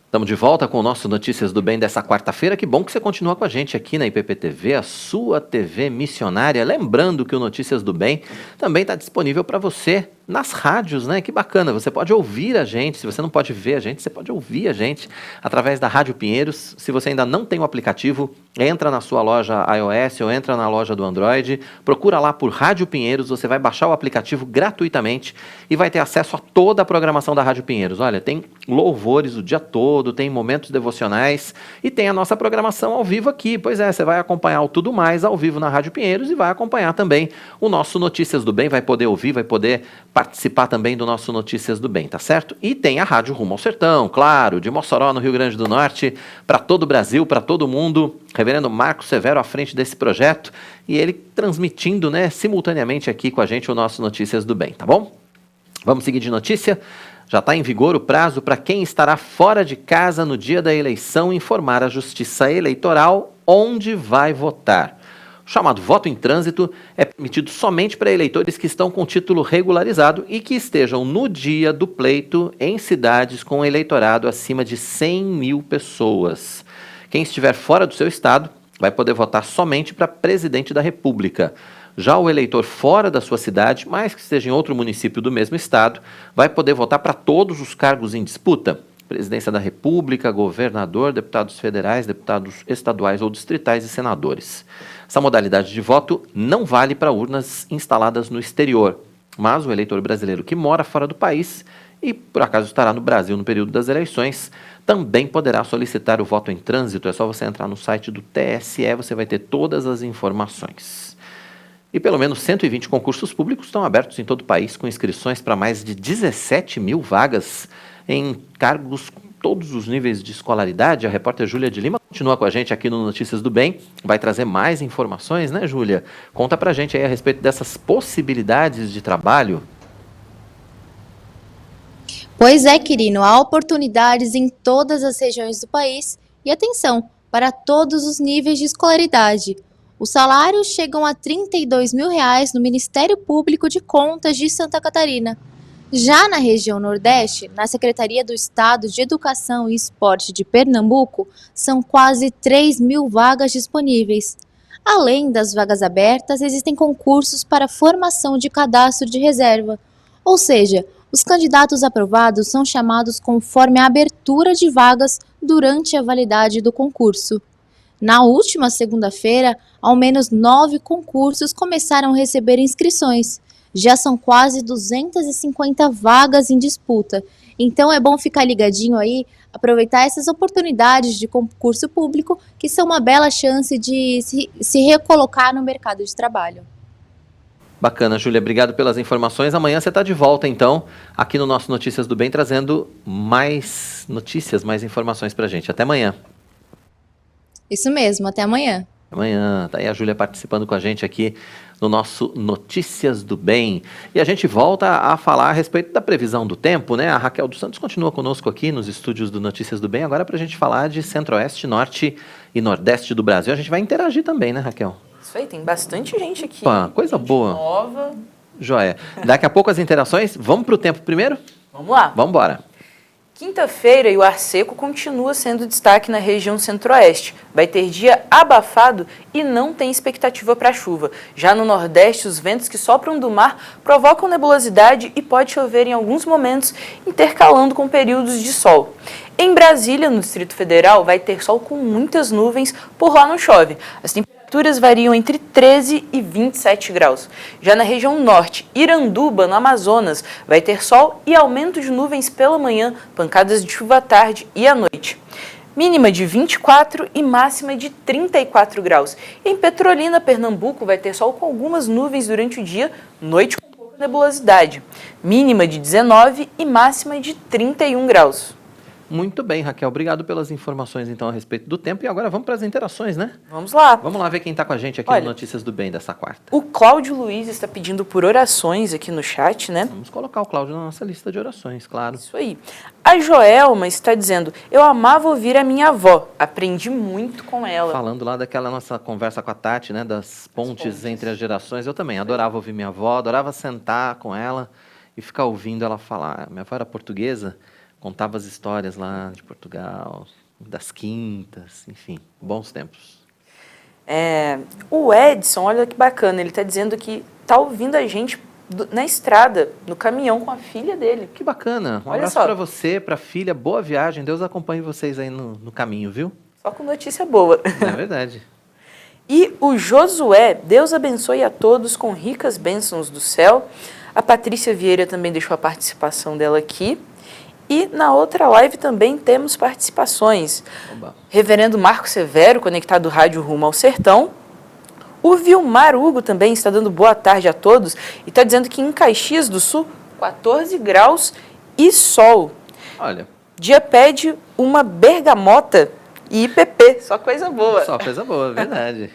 Estamos de volta com o nosso Notícias do Bem dessa quarta-feira. Que bom que você continua com a gente aqui na IPPTV, a sua TV missionária. Lembrando que o Notícias do Bem também está disponível para você nas rádios, né? Que bacana, você pode ouvir a gente, se você não pode ver a gente, você pode ouvir a gente através da Rádio Pinheiros. Se você ainda não tem o aplicativo, entra na sua loja iOS ou entra na loja do Android, procura lá por Rádio Pinheiros, você vai baixar o aplicativo gratuitamente e vai ter acesso a toda a programação da Rádio Pinheiros. Olha, tem louvores o dia todo, tem momentos devocionais e tem a nossa programação ao vivo aqui. Pois é, você vai acompanhar o Tudo Mais ao vivo na Rádio Pinheiros e vai acompanhar também o nosso Notícias do Bem, vai poder ouvir, vai poder participar também do nosso Notícias do Bem, tá certo? E tem a Rádio Rumo ao Sertão, claro, de Mossoró, no Rio Grande do Norte, para todo o Brasil, para todo mundo. Reverendo Marcos Severo à frente desse projeto e ele transmitindo, né, simultaneamente aqui com a gente o nosso Notícias do Bem, tá bom? Vamos seguir de notícia? Já está em vigor o prazo para quem estará fora de casa no dia da eleição informar a Justiça Eleitoral onde vai votar. O chamado voto em trânsito é permitido somente para eleitores que estão com título regularizado e que estejam no dia do pleito em cidades com eleitorado acima de 100 mil pessoas. Quem estiver fora do seu estado vai poder votar somente para presidente da República. Já o eleitor fora da sua cidade, mas que esteja em outro município do mesmo estado, vai poder votar para todos os cargos em disputa. Presidência da República, governador, deputados federais, deputados estaduais ou distritais e senadores. Essa modalidade de voto não vale para urnas instaladas no exterior, mas o eleitor brasileiro que mora fora do país e por acaso estará no Brasil no período das eleições, também poderá solicitar o voto em trânsito. É só você entrar no site do TSE, você vai ter todas as informações. E pelo menos 120 concursos públicos estão abertos em todo o país, com inscrições para mais de 17 mil vagas em cargos com todos os níveis de escolaridade. A repórter Júlia de Lima continua com a gente aqui no Notícias do Bem, vai trazer mais informações, né, Júlia? Conta pra gente aí a respeito dessas possibilidades de trabalho. Pois é, Quirino, há oportunidades em todas as regiões do país e atenção, para todos os níveis de escolaridade. Os salários chegam a R$ 32 mil no Ministério Público de Contas de Santa Catarina. Já na região Nordeste, na Secretaria do Estado de Educação e Esporte de Pernambuco, são quase 3.000 vagas disponíveis. Além das vagas abertas, existem concursos para formação de cadastro de reserva, ou seja, os candidatos aprovados são chamados conforme a abertura de vagas durante a validade do concurso. Na última segunda-feira, ao menos 9 concursos começaram a receber inscrições. Já são quase 250 vagas em disputa. Então é bom ficar ligadinho aí, aproveitar essas oportunidades de concurso público, que são uma bela chance de se recolocar no mercado de trabalho. Bacana, Júlia, obrigado pelas informações. Amanhã você está de volta, então, aqui no nosso Notícias do Bem, trazendo mais notícias, mais informações para a gente. Até amanhã. Isso mesmo, até amanhã. Amanhã, tá aí a Júlia participando com a gente aqui no nosso Notícias do Bem. E a gente volta a falar a respeito da previsão do tempo, né? A Raquel dos Santos continua conosco aqui nos estúdios do Notícias do Bem, agora para a gente falar de Centro-Oeste, Norte e Nordeste do Brasil. A gente vai interagir também, né, Raquel? Isso aí, tem bastante gente aqui. Opa, coisa boa. Nova. Joia. Daqui a pouco as interações. Vamos para o tempo primeiro? Vamos lá. Vamos embora. Quinta-feira e o ar seco continua sendo destaque na região centro-oeste. Vai ter dia abafado e não tem expectativa para chuva. Já no nordeste, os ventos que sopram do mar provocam nebulosidade e pode chover em alguns momentos, intercalando com períodos de sol. Em Brasília, no Distrito Federal, vai ter sol com muitas nuvens, por lá não chove. As temperaturas variam entre 13 e 27 graus. Já na região norte, Iranduba, no Amazonas, vai ter sol e aumento de nuvens pela manhã, pancadas de chuva à tarde e à noite. Mínima de 24 e máxima de 34 graus. Em Petrolina, Pernambuco, vai ter sol com algumas nuvens durante o dia, noite com pouca nebulosidade. Mínima de 19 e máxima de 31 graus. Muito bem, Raquel. Obrigado pelas informações, então, a respeito do tempo. E agora vamos para as interações, né? Vamos lá. Vamos lá ver quem está com a gente aqui Olha, no Notícias do Bem dessa quarta. O Cláudio Luiz está pedindo por orações aqui no chat, né? Vamos colocar o Cláudio na nossa lista de orações, claro. Isso aí. A Joelma está dizendo, eu amava ouvir a minha avó, aprendi muito com ela. Falando lá daquela nossa conversa com a Tati, né? Das pontes entre as gerações. Eu também adorava ouvir minha avó, adorava sentar com ela e ficar ouvindo ela falar. Minha avó era portuguesa, contava as histórias lá de Portugal, das quintas, enfim, bons tempos. O Edson, olha que bacana, ele está dizendo que está ouvindo a gente na estrada, no caminhão com a filha dele. Que bacana, um Olha abraço só. para você, para a filha, boa viagem, Deus acompanhe vocês aí no caminho, viu? Só com notícia boa. É verdade. E o Josué, Deus abençoe a todos com ricas bênçãos do céu. A Patrícia Vieira também deixou a participação dela aqui. E na outra live também temos participações. Oba. Reverendo Marco Severo, conectado Rádio Rumo ao Sertão. O Vilmar Hugo também está dando boa tarde a todos e está dizendo que em Caxias do Sul, 14 graus e sol. Olha, Dia pede uma bergamota e IPP, só coisa boa. só coisa boa, verdade.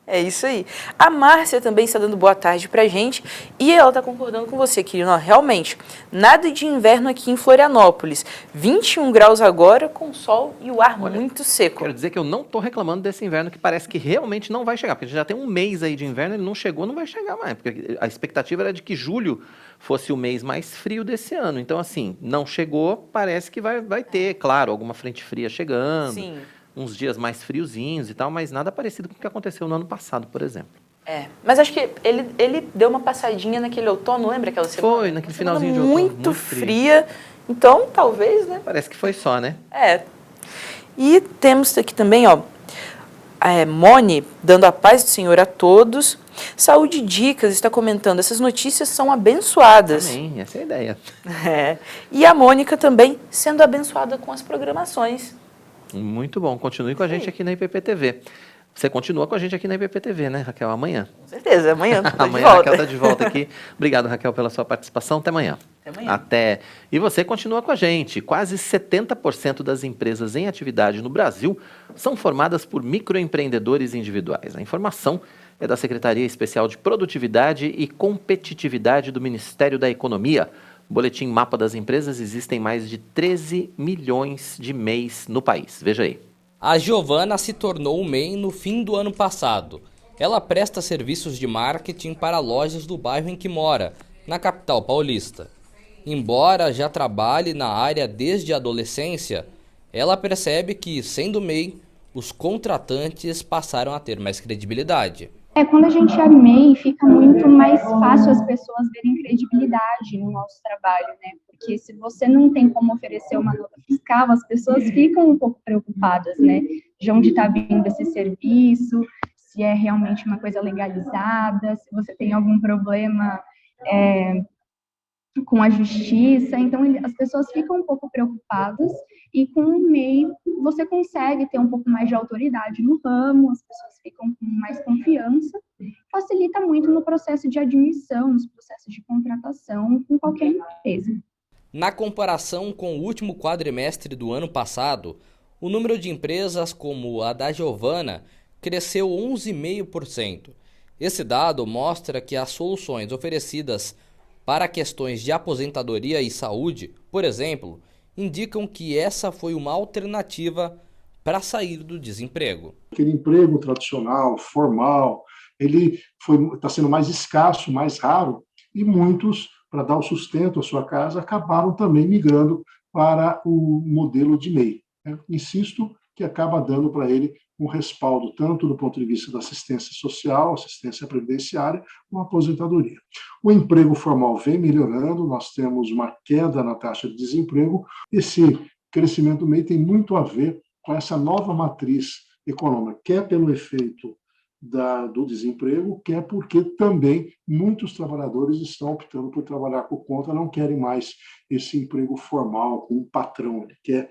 É isso aí. A Márcia também está dando boa tarde pra gente e ela está concordando com você, querido. Não, realmente, nada de inverno aqui em Florianópolis. 21 graus agora, com sol e o ar muito seco. Quero dizer que eu não estou reclamando desse inverno que parece que realmente não vai chegar, porque já tem um mês aí de inverno, ele não chegou, não vai chegar mais, porque a expectativa era de que julho fosse o mês mais frio desse ano. Então, assim, não chegou, parece que vai ter, claro, alguma frente fria chegando. Sim. Uns dias mais friozinhos e tal, mas nada parecido com o que aconteceu no ano passado, por exemplo. Mas acho que ele deu uma passadinha naquele outono, lembra aquela semana? Foi, naquele finalzinho de outono. Muito fria, então talvez, né? Parece que foi só, né? E temos aqui também, ó, Mone, dando a paz do Senhor a todos. Saúde Dicas está comentando, essas notícias são abençoadas. Amém, essa é a ideia. E a Mônica também sendo abençoada com as programações. Muito bom, continue com a gente aqui na IPPTV. Você continua com a gente aqui na IPPTV, né, Raquel? Amanhã. Com certeza, amanhã tô de Amanhã volta. a Raquel está de volta aqui. Obrigado, Raquel, pela sua participação. Até amanhã. Até amanhã. Até. E você continua com a gente. Quase 70% das empresas em atividade no Brasil são formadas por microempreendedores individuais. A informação é da Secretaria Especial de Produtividade e Competitividade do Ministério da Economia. Boletim Mapa das Empresas, existem mais de 13 milhões de MEIs no país. Veja aí. A Giovana se tornou MEI no fim do ano passado. Ela presta serviços de marketing para lojas do bairro em que mora, na capital paulista. Embora já trabalhe na área desde a adolescência, ela percebe que, sendo MEI, os contratantes passaram a ter mais credibilidade. Quando a gente é MEI, fica muito mais fácil as pessoas verem credibilidade no nosso trabalho, né? Porque se você não tem como oferecer uma nota fiscal, as pessoas ficam um pouco preocupadas, né? De onde está vindo esse serviço, se é realmente uma coisa legalizada, se você tem algum problema com a justiça. Então, as pessoas ficam um pouco preocupadas e com o MEI você consegue ter um pouco mais de autoridade no ramo, as pessoas ficam com mais confiança, facilita muito no processo de admissão, nos processos de contratação com qualquer empresa. Na comparação com o último quadrimestre do ano passado, o número de empresas como a da Giovana cresceu 11,5%. Esse dado mostra que as soluções oferecidas para questões de aposentadoria e saúde, por exemplo, indicam que essa foi uma alternativa para sair do desemprego. Aquele emprego tradicional, formal, ele está sendo mais escasso, mais raro, e muitos, para dar o sustento à sua casa, acabaram também migrando para o modelo de MEI. Insisto que acaba dando para ele um respaldo, tanto do ponto de vista da assistência social, assistência previdenciária, como aposentadoria. O emprego formal vem melhorando, nós temos uma queda na taxa de desemprego. Esse crescimento MEI tem muito a ver com essa nova matriz econômica, quer pelo efeito do desemprego, quer porque também muitos trabalhadores estão optando por trabalhar por conta, não querem mais esse emprego formal com um patrão, ele quer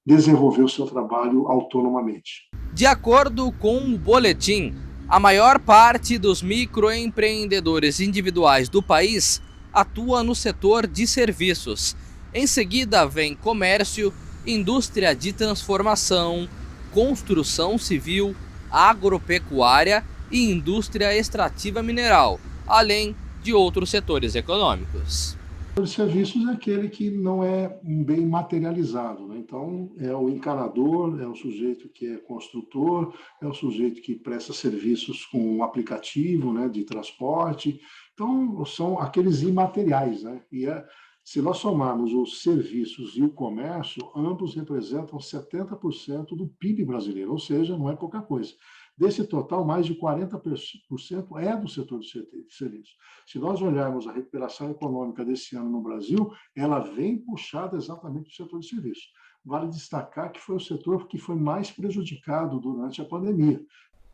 desenvolver o seu trabalho autonomamente. De acordo com o boletim, a maior parte dos microempreendedores individuais do país atua no setor de serviços. Em seguida vem comércio, indústria de transformação, construção civil, agropecuária e indústria extrativa mineral, além de outros setores econômicos. O serviços é aquele que não é um bem materializado, né? Então, é o encanador, é o sujeito que é construtor, é o sujeito que presta serviços com um aplicativo, né, de transporte. Então, são aqueles imateriais, né? Se nós somarmos os serviços e o comércio, ambos representam 70% do PIB brasileiro, ou seja, não é pouca coisa. Desse total, mais de 40% é do setor de serviços. Se nós olharmos a recuperação econômica desse ano no Brasil, ela vem puxada exatamente do setor de serviços. Vale destacar que foi o setor que foi mais prejudicado durante a pandemia.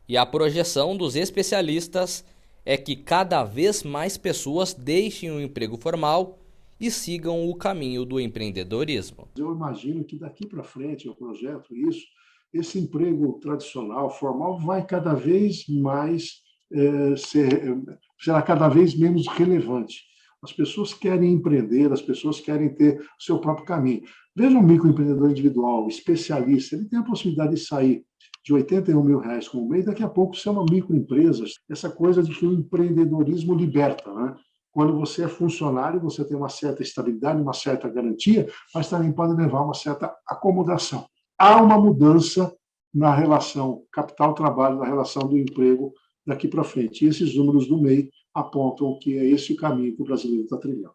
E a projeção dos especialistas é que cada vez mais pessoas deixem o emprego formal e sigam o caminho do empreendedorismo. Eu imagino que daqui para frente, eu projeto isso, esse emprego tradicional, formal, vai cada vez mais será cada vez menos relevante. As pessoas querem empreender, as pessoas querem ter o seu próprio caminho. Veja um microempreendedor individual, especialista, ele tem a possibilidade de sair de R$81 mil como mês, daqui a pouco ser uma microempresa. Essa coisa de que o empreendedorismo liberta, né? Quando você é funcionário, você tem uma certa estabilidade, uma certa garantia, mas também pode levar a uma certa acomodação. Há uma mudança na relação capital-trabalho, na relação do emprego daqui para frente. E esses números do MEI apontam que é esse o caminho que o brasileiro está trilhando.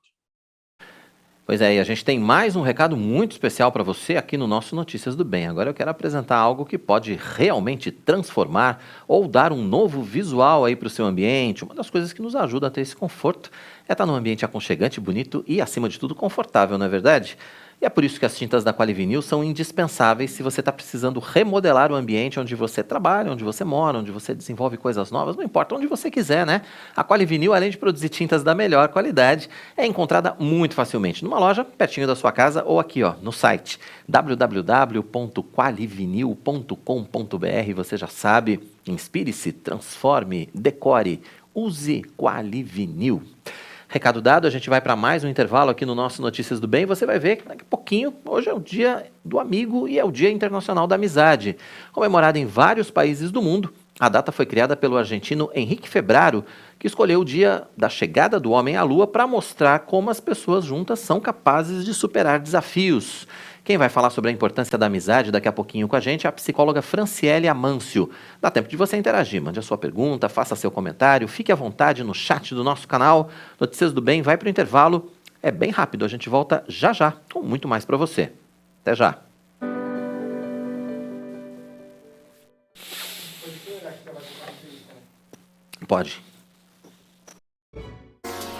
Pois é, e a gente tem mais um recado muito especial para você aqui no nosso Notícias do Bem. Agora eu quero apresentar algo que pode realmente transformar ou dar um novo visual aí para o seu ambiente. Uma das coisas que nos ajuda a ter esse conforto é estar num ambiente aconchegante, bonito e, acima de tudo, confortável, não é verdade? E é por isso que as tintas da Qualivinil são indispensáveis se você está precisando remodelar o ambiente onde você trabalha, onde você mora, onde você desenvolve coisas novas, não importa onde você quiser, né? A Qualivinil, além de produzir tintas da melhor qualidade, é encontrada muito facilmente numa loja pertinho da sua casa ou aqui, ó, no site www.qualivinil.com.br. Você já sabe, inspire-se, transforme, decore, use Qualivinil. Recado dado, a gente vai para mais um intervalo aqui no nosso Notícias do Bem. Você vai ver que daqui a pouquinho, hoje é o Dia do Amigo e é o Dia Internacional da Amizade. Comemorado em vários países do mundo, a data foi criada pelo argentino Henrique Febraro, que escolheu o dia da chegada do homem à Lua para mostrar como as pessoas juntas são capazes de superar desafios. Quem vai falar sobre a importância da amizade daqui a pouquinho com a gente é a psicóloga Franciele Amâncio. Dá tempo de você interagir, mande a sua pergunta, faça seu comentário, fique à vontade no chat do nosso canal. Notícias do Bem vai para o intervalo, É bem rápido, a gente volta já já com muito mais para você. Até já. Pode.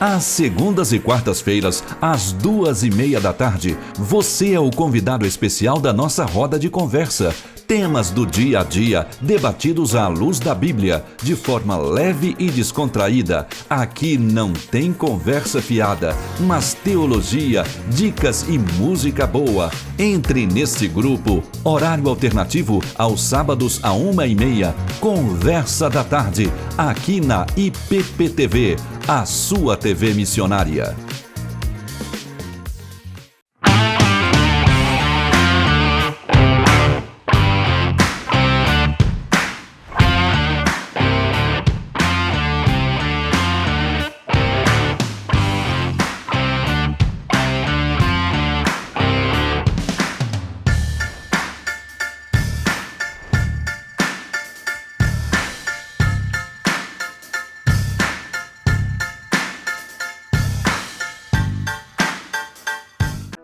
Às segundas e quartas-feiras, às 2h30 da tarde, você é o convidado especial da nossa roda de conversa. Temas do dia a dia, debatidos à luz da Bíblia, de forma leve e descontraída. Aqui não tem conversa fiada, mas teologia, dicas e música boa. Entre neste grupo, horário alternativo, aos sábados à 1h30, Conversa da Tarde, aqui na IPP-TV, a sua TV missionária.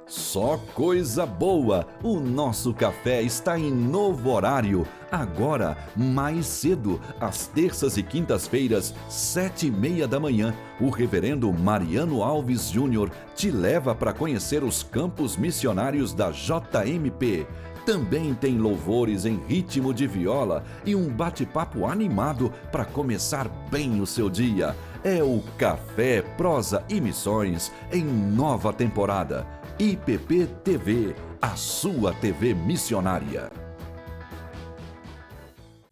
Só coisa boa! O nosso café está em novo horário. Agora, mais cedo, às terças e quintas-feiras, 7h30 da manhã, o reverendo Mariano Alves Júnior te leva para conhecer os campos missionários da JMP. Também tem louvores em ritmo de viola e um bate-papo animado para começar bem o seu dia. É o Café, Prosa e Missões em nova temporada. IPP-TV, a sua TV missionária.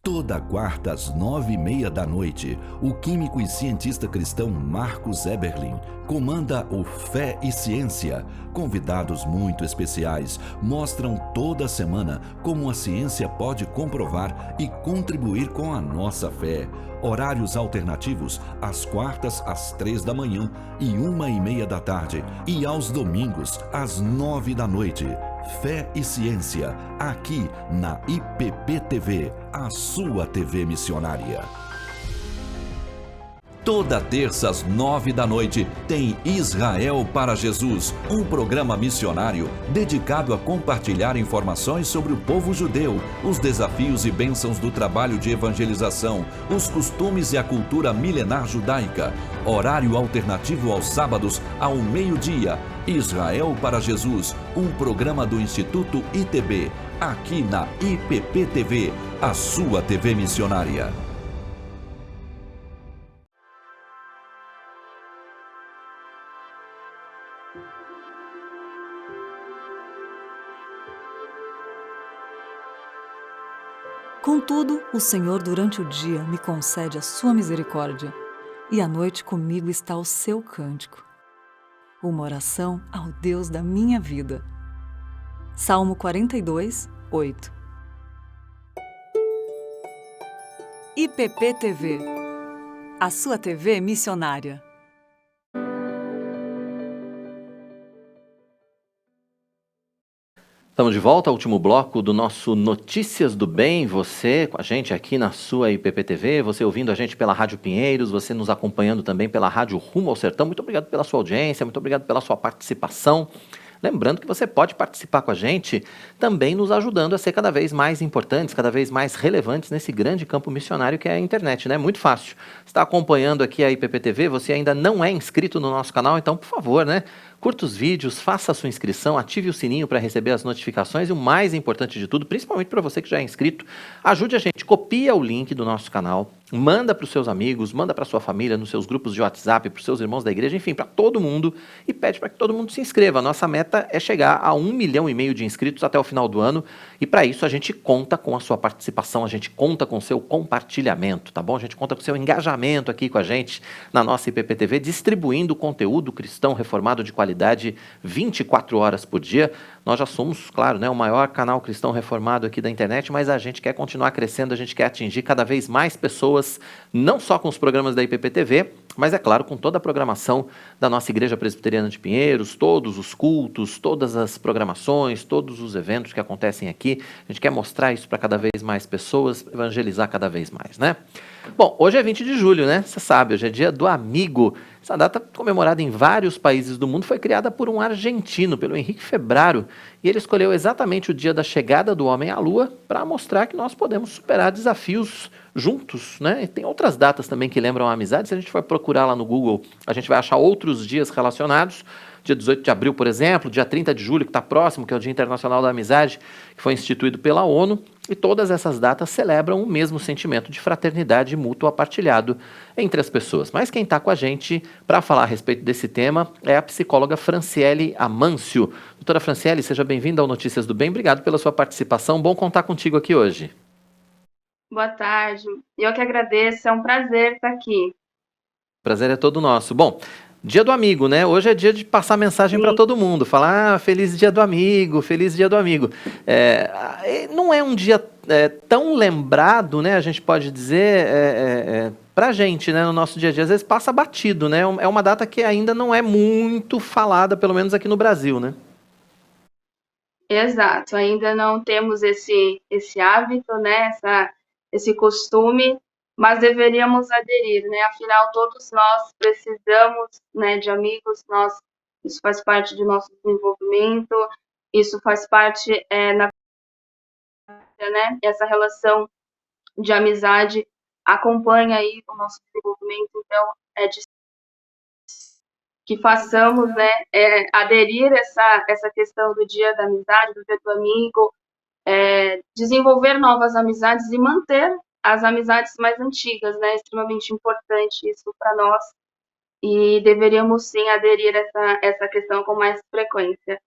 Toda quarta às 9h30 da noite, o químico e cientista cristão Marcos Eberlin comanda o Fé e Ciência. Convidados muito especiais mostram toda semana como a ciência pode comprovar e contribuir com a nossa fé. Horários alternativos às quartas às 3 da manhã e 1h30 da tarde e aos domingos às 9 da noite. Fé e Ciência, aqui na IPP-TV, a sua TV missionária. Toda terça às 9 da noite tem Israel para Jesus, um programa missionário dedicado a compartilhar informações sobre o povo judeu, os desafios e bênçãos do trabalho de evangelização, os costumes e a cultura milenar judaica. Horário alternativo aos sábados ao meio-dia. Israel para Jesus, um programa do Instituto ITB, aqui na IPP-TV, a sua TV missionária. Contudo, o Senhor durante o dia me concede a sua misericórdia, e à noite comigo está o seu cântico, uma oração ao Deus da minha vida. Salmo 42, 8. IPP-TV, a sua TV missionária. Estamos de volta ao último bloco do nosso Notícias do Bem. Você com a gente aqui na sua IPP-TV, você ouvindo a gente pela Rádio Pinheiros, você nos acompanhando também pela Rádio Rumo ao Sertão. Muito obrigado pela sua audiência, muito obrigado pela sua participação. Lembrando que você pode participar com a gente, também nos ajudando a ser cada vez mais importantes, cada vez mais relevantes nesse grande campo missionário que é a internet, né? Muito fácil. Você está acompanhando aqui a IPP-TV, você ainda não é inscrito no nosso canal, então, por favor, né? Curta os vídeos, faça a sua inscrição, ative o sininho para receber as notificações e o mais importante de tudo, principalmente para você que já é inscrito, ajude a gente, copia o link do nosso canal, manda para os seus amigos, manda para a sua família, nos seus grupos de WhatsApp, para os seus irmãos da igreja, enfim, para todo mundo e pede para que todo mundo se inscreva. A nossa meta é chegar a 1,5 milhão de inscritos até o final do ano e para isso a gente conta com a sua participação, a gente conta com o seu compartilhamento, tá bom? A gente conta com o seu engajamento aqui com a gente na nossa IPP-TV, distribuindo conteúdo cristão reformado de qualidade 24 horas por dia. Nós já somos, claro, né, o maior canal cristão reformado aqui da internet, mas a gente quer continuar crescendo, a gente quer atingir cada vez mais pessoas, não só com os programas da IPP-TV, mas, é claro, com toda a programação da nossa Igreja Presbiteriana de Pinheiros, todos os cultos, todas as programações, todos os eventos que acontecem aqui. A gente quer mostrar isso para cada vez mais pessoas, evangelizar cada vez mais, né? Bom, hoje é 20 de julho, né? Você sabe, hoje é dia do amigo. Essa data, comemorada em vários países do mundo, foi criada por um argentino, pelo Henrique Febraro, e ele escolheu exatamente o dia da chegada do homem à Lua para mostrar que nós podemos superar desafios juntos, né? E tem outras datas também que lembram a amizade. Se a gente for procurar lá no Google, a gente vai achar outros dias relacionados. Dia 18 de abril, por exemplo, dia 30 de julho, que está próximo, que é o Dia Internacional da Amizade, que foi instituído pela ONU, e todas essas datas celebram o mesmo sentimento de fraternidade mútua partilhado entre as pessoas. Mas quem está com a gente para falar a respeito desse tema é a psicóloga Franciele Amâncio. Doutora Franciele, seja bem-vinda ao Notícias do Bem. Obrigado pela sua participação. Bom contar contigo aqui hoje. Boa tarde. Eu que agradeço. É um prazer estar aqui. Prazer é todo nosso. Bom, Dia do Amigo, né? Hoje é dia de passar mensagem para todo mundo. Falar, feliz dia do amigo, feliz dia do amigo. Não é um dia tão lembrado, né? A gente pode dizer, pra gente, né? No nosso dia a dia, às vezes passa batido, né? É uma data que ainda não é muito falada, pelo menos aqui no Brasil, né? Exato. Ainda não temos esse hábito, né? Esse costume, mas deveríamos aderir, né? Afinal, todos nós precisamos, né, de amigos. Isso faz parte do nosso desenvolvimento. Isso faz parte na vida, né? Essa relação de amizade acompanha aí o nosso desenvolvimento. Então, é de que façamos, né, aderir essa questão do Dia da Amizade, do Dia do Amigo, desenvolver novas amizades e manter as amizades mais antigas, né? É extremamente importante isso para nós e deveríamos sim aderir a essa questão com mais frequência.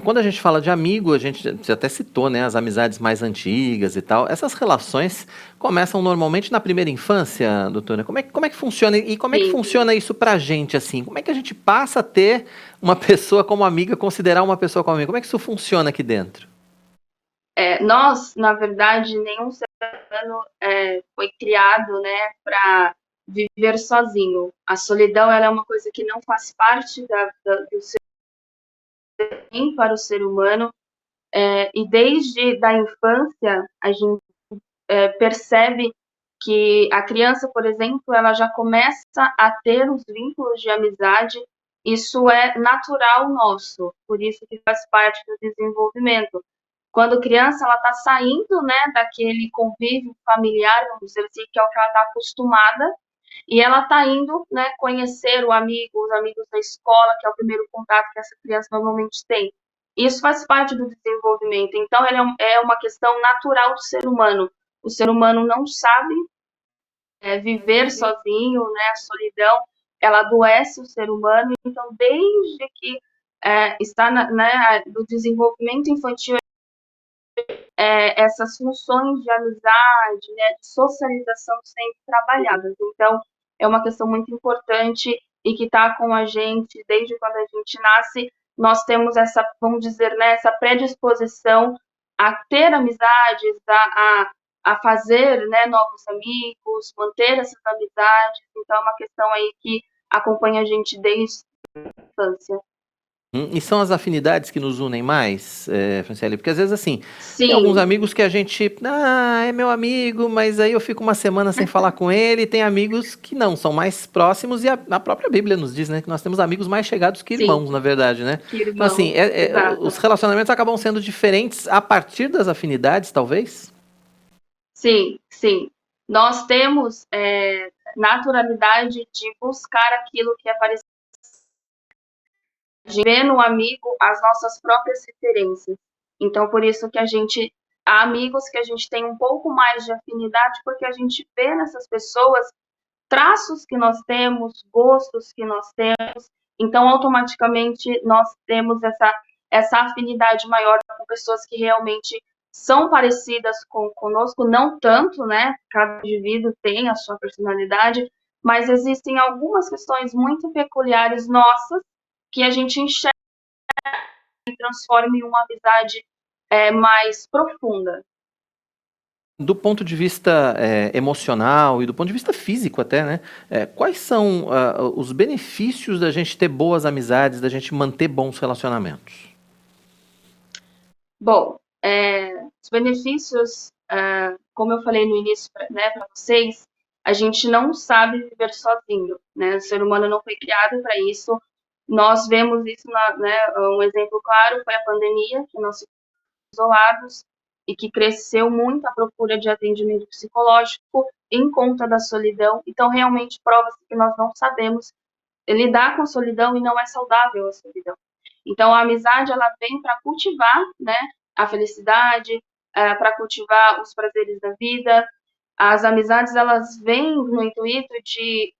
Quando a gente fala de amigo, você até citou, né, as amizades mais antigas e tal. Essas relações começam normalmente na primeira infância, doutora? Como é que funciona? E como é que funciona isso pra gente, assim? Como é que a gente passa a ter uma pessoa como amiga, considerar uma pessoa como amiga? Como é que isso funciona aqui dentro? Nós, na verdade, nenhum ser humano foi criado, né, para viver sozinho. A solidão, ela é uma coisa que não faz parte do ser nem para o ser humano, e desde da infância a gente percebe que a criança, por exemplo, ela já começa a ter os vínculos de amizade. Isso é natural nosso, por isso que faz parte do desenvolvimento. Quando criança, ela está saindo, né, daquele convívio familiar, vamos dizer assim, que é o que ela está acostumada, e ela está indo, né, conhecer os amigos da escola, que é o primeiro contato que essa criança normalmente tem. Isso faz parte do desenvolvimento. Então, é uma questão natural do ser humano. O ser humano não sabe viver sozinho, né? A solidão, ela adoece o ser humano. Então, desde que está no desenvolvimento infantil, essas funções de amizade, né, de socialização sempre trabalhadas. Então, é uma questão muito importante e que está com a gente desde quando a gente nasce. Nós temos essa, vamos dizer, né, essa predisposição a ter amizades, a fazer, né, novos amigos, manter essas amizades. Então, é uma questão aí que acompanha a gente desde a infância. E são as afinidades que nos unem mais, Franciele? Porque às vezes, assim, Sim. tem alguns amigos que a gente, é meu amigo, mas aí eu fico uma semana sem falar com ele, e tem amigos que não, são mais próximos, e a própria Bíblia nos diz, né, que nós temos amigos mais chegados que irmãos, na verdade, né? Que irmão, então, assim, os relacionamentos acabam sendo diferentes a partir das afinidades, talvez? Sim, sim. Nós temos naturalidade de buscar aquilo que é parecido, de ver no amigo as nossas próprias referências. Então, por isso que há amigos que a gente tem um pouco mais de afinidade, porque a gente vê nessas pessoas traços que nós temos, gostos que nós temos, então automaticamente nós temos essa afinidade maior com pessoas que realmente são parecidas conosco, não tanto, né? Cada indivíduo tem a sua personalidade, mas existem algumas questões muito peculiares nossas que a gente enxerga e transforma em uma amizade mais profunda. Do ponto de vista emocional e do ponto de vista físico até, né? Quais são os benefícios da gente ter boas amizades, da gente manter bons relacionamentos? Bom, os benefícios como eu falei no início, né, para vocês, a gente não sabe viver sozinho, né? O ser humano não foi criado para isso. Nós vemos isso, né, um exemplo claro foi a pandemia, que nós ficamos isolados e que cresceu muito a procura de atendimento psicológico em conta da solidão. Então, realmente, prova-se que nós não sabemos lidar com a solidão e não é saudável a solidão. Então, a amizade, ela vem para cultivar, né, a felicidade, para cultivar os prazeres da vida. As amizades, elas vêm no intuito de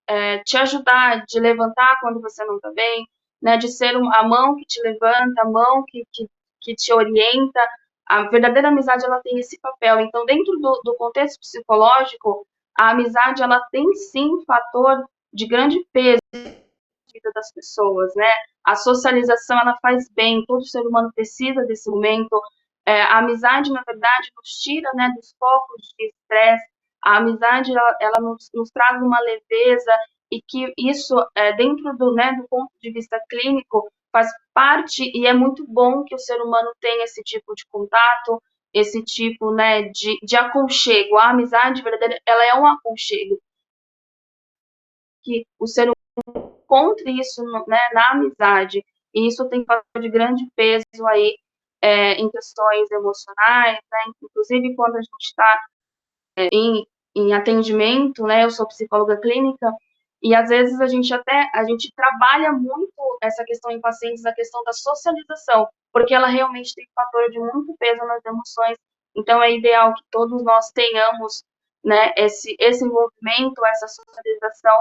te ajudar, de levantar quando você não está bem, né, de ser a mão que te levanta, a mão que te orienta. A verdadeira amizade, ela tem esse papel. Então, dentro do contexto psicológico, a amizade, ela tem sim um fator de grande peso na vida das pessoas, né? A socialização, ela faz bem, todo ser humano precisa desse momento. A amizade, na verdade, nos tira, né, dos focos de estresse. A amizade, ela nos traz uma leveza e que isso, dentro né, do ponto de vista clínico, faz parte e é muito bom que o ser humano tenha esse tipo de contato, esse tipo, né, de aconchego. A amizade verdadeira, ela é um aconchego. Que o ser humano encontre isso, né, na amizade, e isso tem um fator de grande peso aí em questões emocionais, né, inclusive quando a gente está em atendimento, né, eu sou psicóloga clínica, e às vezes a gente trabalha muito essa questão em pacientes, a questão da socialização, porque ela realmente tem um fator de muito peso nas emoções. Então é ideal que todos nós tenhamos, né, esse envolvimento, essa socialização,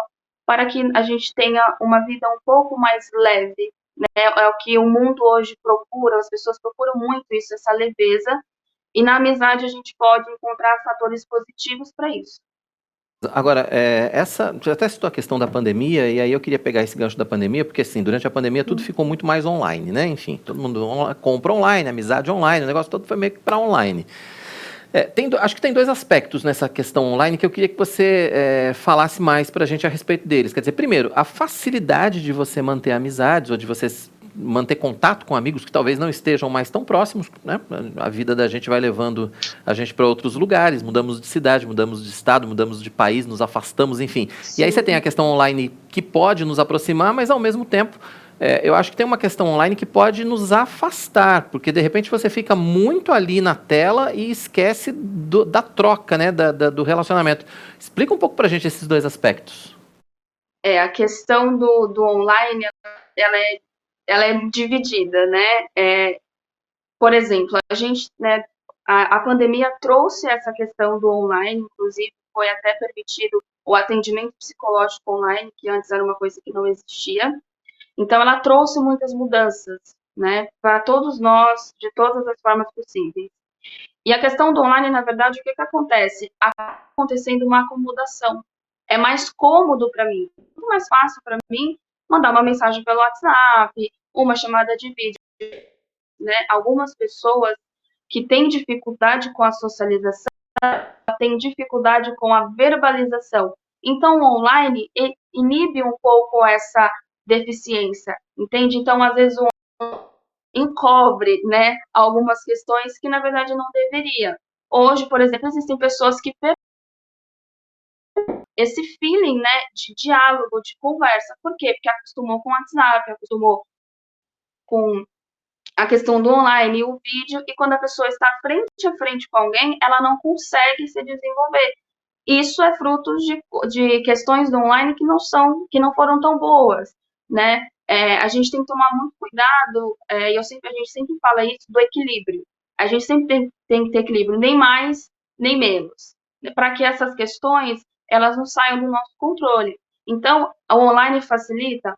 para que a gente tenha uma vida um pouco mais leve, né? É o que o mundo hoje procura, as pessoas procuram muito isso, essa leveza, e na amizade a gente pode encontrar fatores positivos para isso. Agora, você até citou a questão da pandemia, e aí eu queria pegar esse gancho da pandemia, porque assim, durante a pandemia tudo ficou muito mais online, né? Enfim, todo mundo compra online, amizade online, o negócio todo foi meio que para online. Acho que tem dois aspectos nessa questão online que eu queria que você falasse mais para a gente a respeito deles. Quer dizer, primeiro, a facilidade de você manter amizades, ou de você manter contato com amigos que talvez não estejam mais tão próximos, né? A vida da gente vai levando a gente para outros lugares, mudamos de cidade, mudamos de estado, mudamos de país, nos afastamos, enfim. Sim. E aí você tem a questão online que pode nos aproximar, mas ao mesmo tempo eu acho que tem uma questão online que pode nos afastar, porque de repente você fica muito ali na tela e esquece da troca, né, do relacionamento. Explica um pouco pra gente esses dois aspectos. A questão do online, ela é dividida, né? Por exemplo, a gente, né, a pandemia trouxe essa questão do online, inclusive foi até permitido o atendimento psicológico online, que antes era uma coisa que não existia. Então, ela trouxe muitas mudanças, né, para todos nós, de todas as formas possíveis. E a questão do online, na verdade, o que acontece? Acaba acontecendo uma acomodação. É mais cômodo para mim, muito mais fácil para mim mandar uma mensagem pelo WhatsApp, uma chamada de vídeo, né? Algumas pessoas que têm dificuldade com a socialização, têm dificuldade com a verbalização. Então, o online inibe um pouco essa deficiência, entende? Então, às vezes, encobre, né, algumas questões que, na verdade, não deveria. Hoje, por exemplo, existem pessoas que esse feeling, né, de diálogo, de conversa. Por quê? Porque acostumou com o WhatsApp, acostumou com a questão do online e o vídeo, e quando a pessoa está frente a frente com alguém, ela não consegue se desenvolver. Isso é fruto de questões do online que não foram tão boas, né? A gente tem que tomar muito cuidado, e a gente sempre fala isso, do equilíbrio. A gente sempre tem que ter equilíbrio, nem mais, nem menos, para que essas questões, elas não saiam do nosso controle. Então, o online facilita,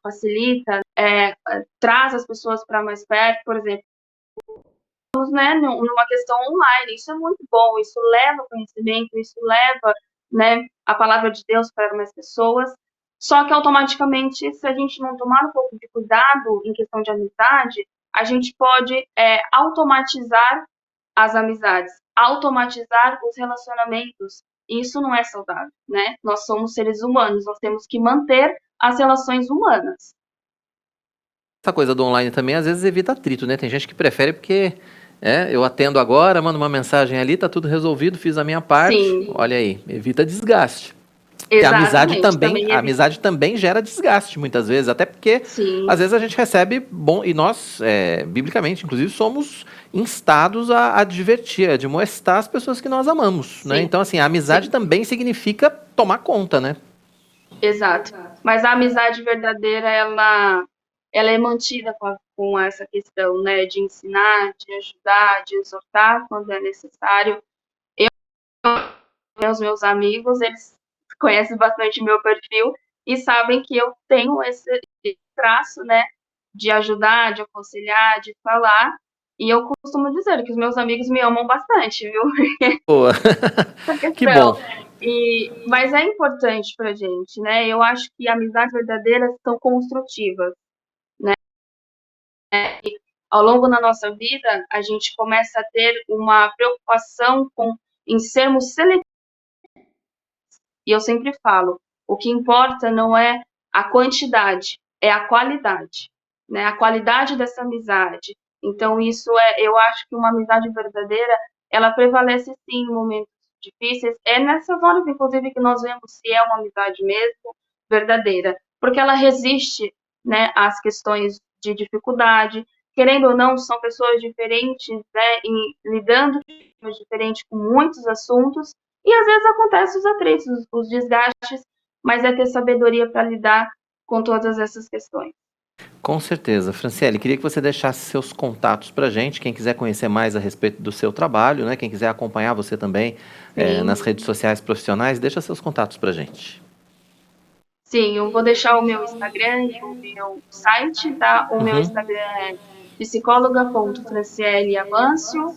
traz as pessoas para mais perto, por exemplo, né, numa questão online, isso é muito bom, isso leva conhecimento, isso leva, né, a palavra de Deus para mais pessoas, só que automaticamente, se a gente não tomar um pouco de cuidado em questão de amizade, a gente pode automatizar as amizades, automatizar os relacionamentos, e isso não é saudável, né? Nós somos seres humanos, nós temos que manter as relações humanas. Essa coisa do online também, às vezes, evita atrito, né? Tem gente que prefere porque Eu atendo agora, mando uma mensagem ali, tá tudo resolvido, fiz a minha parte. Sim. Olha aí, evita desgaste. Porque Exatamente, a amizade também gera desgaste, muitas vezes, até porque, Sim. às vezes, a gente recebe e nós, biblicamente, inclusive, somos instados a advertir, a admoestar as pessoas que nós amamos, né? Então, assim, a amizade também significa tomar conta, né? Exato. Mas a amizade verdadeira, ela é mantida com essa questão, né, de ensinar, de ajudar, de exortar quando é necessário. Os meus amigos, eles conhecem bastante meu perfil e sabem que eu tenho esse traço, né, de ajudar, de aconselhar, de falar. E eu costumo dizer que os meus amigos me amam bastante, viu? Boa. Que bom. Mas é importante pra gente, né? Eu acho que amizades verdadeiras são construtivas, né? E ao longo da nossa vida, a gente começa a ter uma preocupação em sermos seletivos. E eu sempre falo, o que importa não é a quantidade, é a qualidade, né? A qualidade dessa amizade. Então, eu acho que uma amizade verdadeira, ela prevalece sim em momentos difíceis. É nessas horas, inclusive, que nós vemos se é uma amizade mesmo verdadeira, porque ela resiste, né, às questões de dificuldade. Querendo ou não, são pessoas diferentes, né, lidando de forma diferente com muitos assuntos, e às vezes acontecem os atritos, os desgastes, mas é ter sabedoria para lidar com todas essas questões. Com certeza. Franciele, queria que você deixasse seus contatos para a gente, quem quiser conhecer mais a respeito do seu trabalho, né? Quem quiser acompanhar você também nas redes sociais profissionais, deixa seus contatos para a gente. Sim, eu vou deixar o meu Instagram e o meu site, tá? O meu Instagram é psicologa.francieleamancio,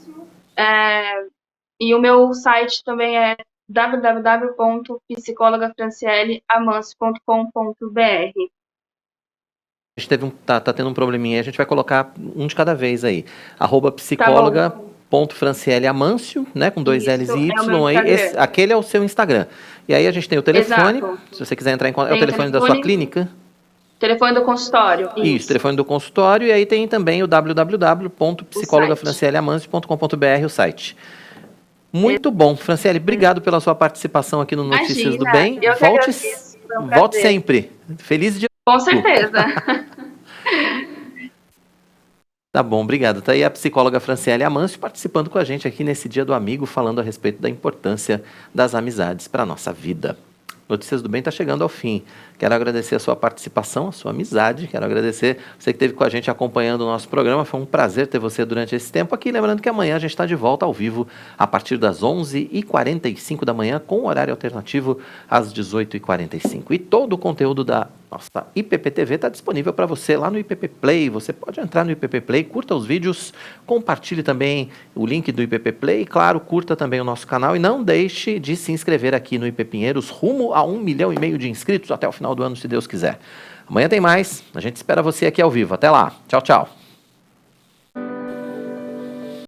e o meu site também é www.psicologafrancieleamancio.com.br. A gente tá tendo um probleminha, a gente vai colocar um de cada vez aí. @psicologa.francieleamancio, né, com 2 L's e Y, aí, aquele é o seu Instagram. E aí a gente tem o telefone, se você quiser entrar em contato, é o telefone da sua clínica? Telefone do consultório. Isso, telefone do consultório, e aí tem também o www.psicologafrancieleamancio.com.br, o site. Muito bom. Franciele, obrigado pela sua participação aqui no Notícias do Bem. Volte sempre. Feliz dia. Com certeza. Tá bom, obrigado. Tá aí a psicóloga Franciele Amancio participando com a gente aqui nesse Dia do Amigo, falando a respeito da importância das amizades para a nossa vida. Notícias do Bem está chegando ao fim. Quero agradecer a sua participação, a sua amizade. Quero agradecer você que esteve com a gente acompanhando o nosso programa. Foi um prazer ter você durante esse tempo aqui. Lembrando que amanhã a gente está de volta ao vivo a partir das 11h45 da manhã, com horário alternativo às 18h45. E todo o conteúdo da nossa IPP TV está disponível para você lá no IPP Play. Você pode entrar no IPP Play, curta os vídeos, compartilhe também o link do IPP Play. E, claro, curta também o nosso canal e não deixe de se inscrever aqui no IP Pinheiros, rumo a 1,5 milhão de inscritos até o final do ano, se Deus quiser. Amanhã tem mais. A gente espera você aqui ao vivo. Até lá. Tchau, tchau.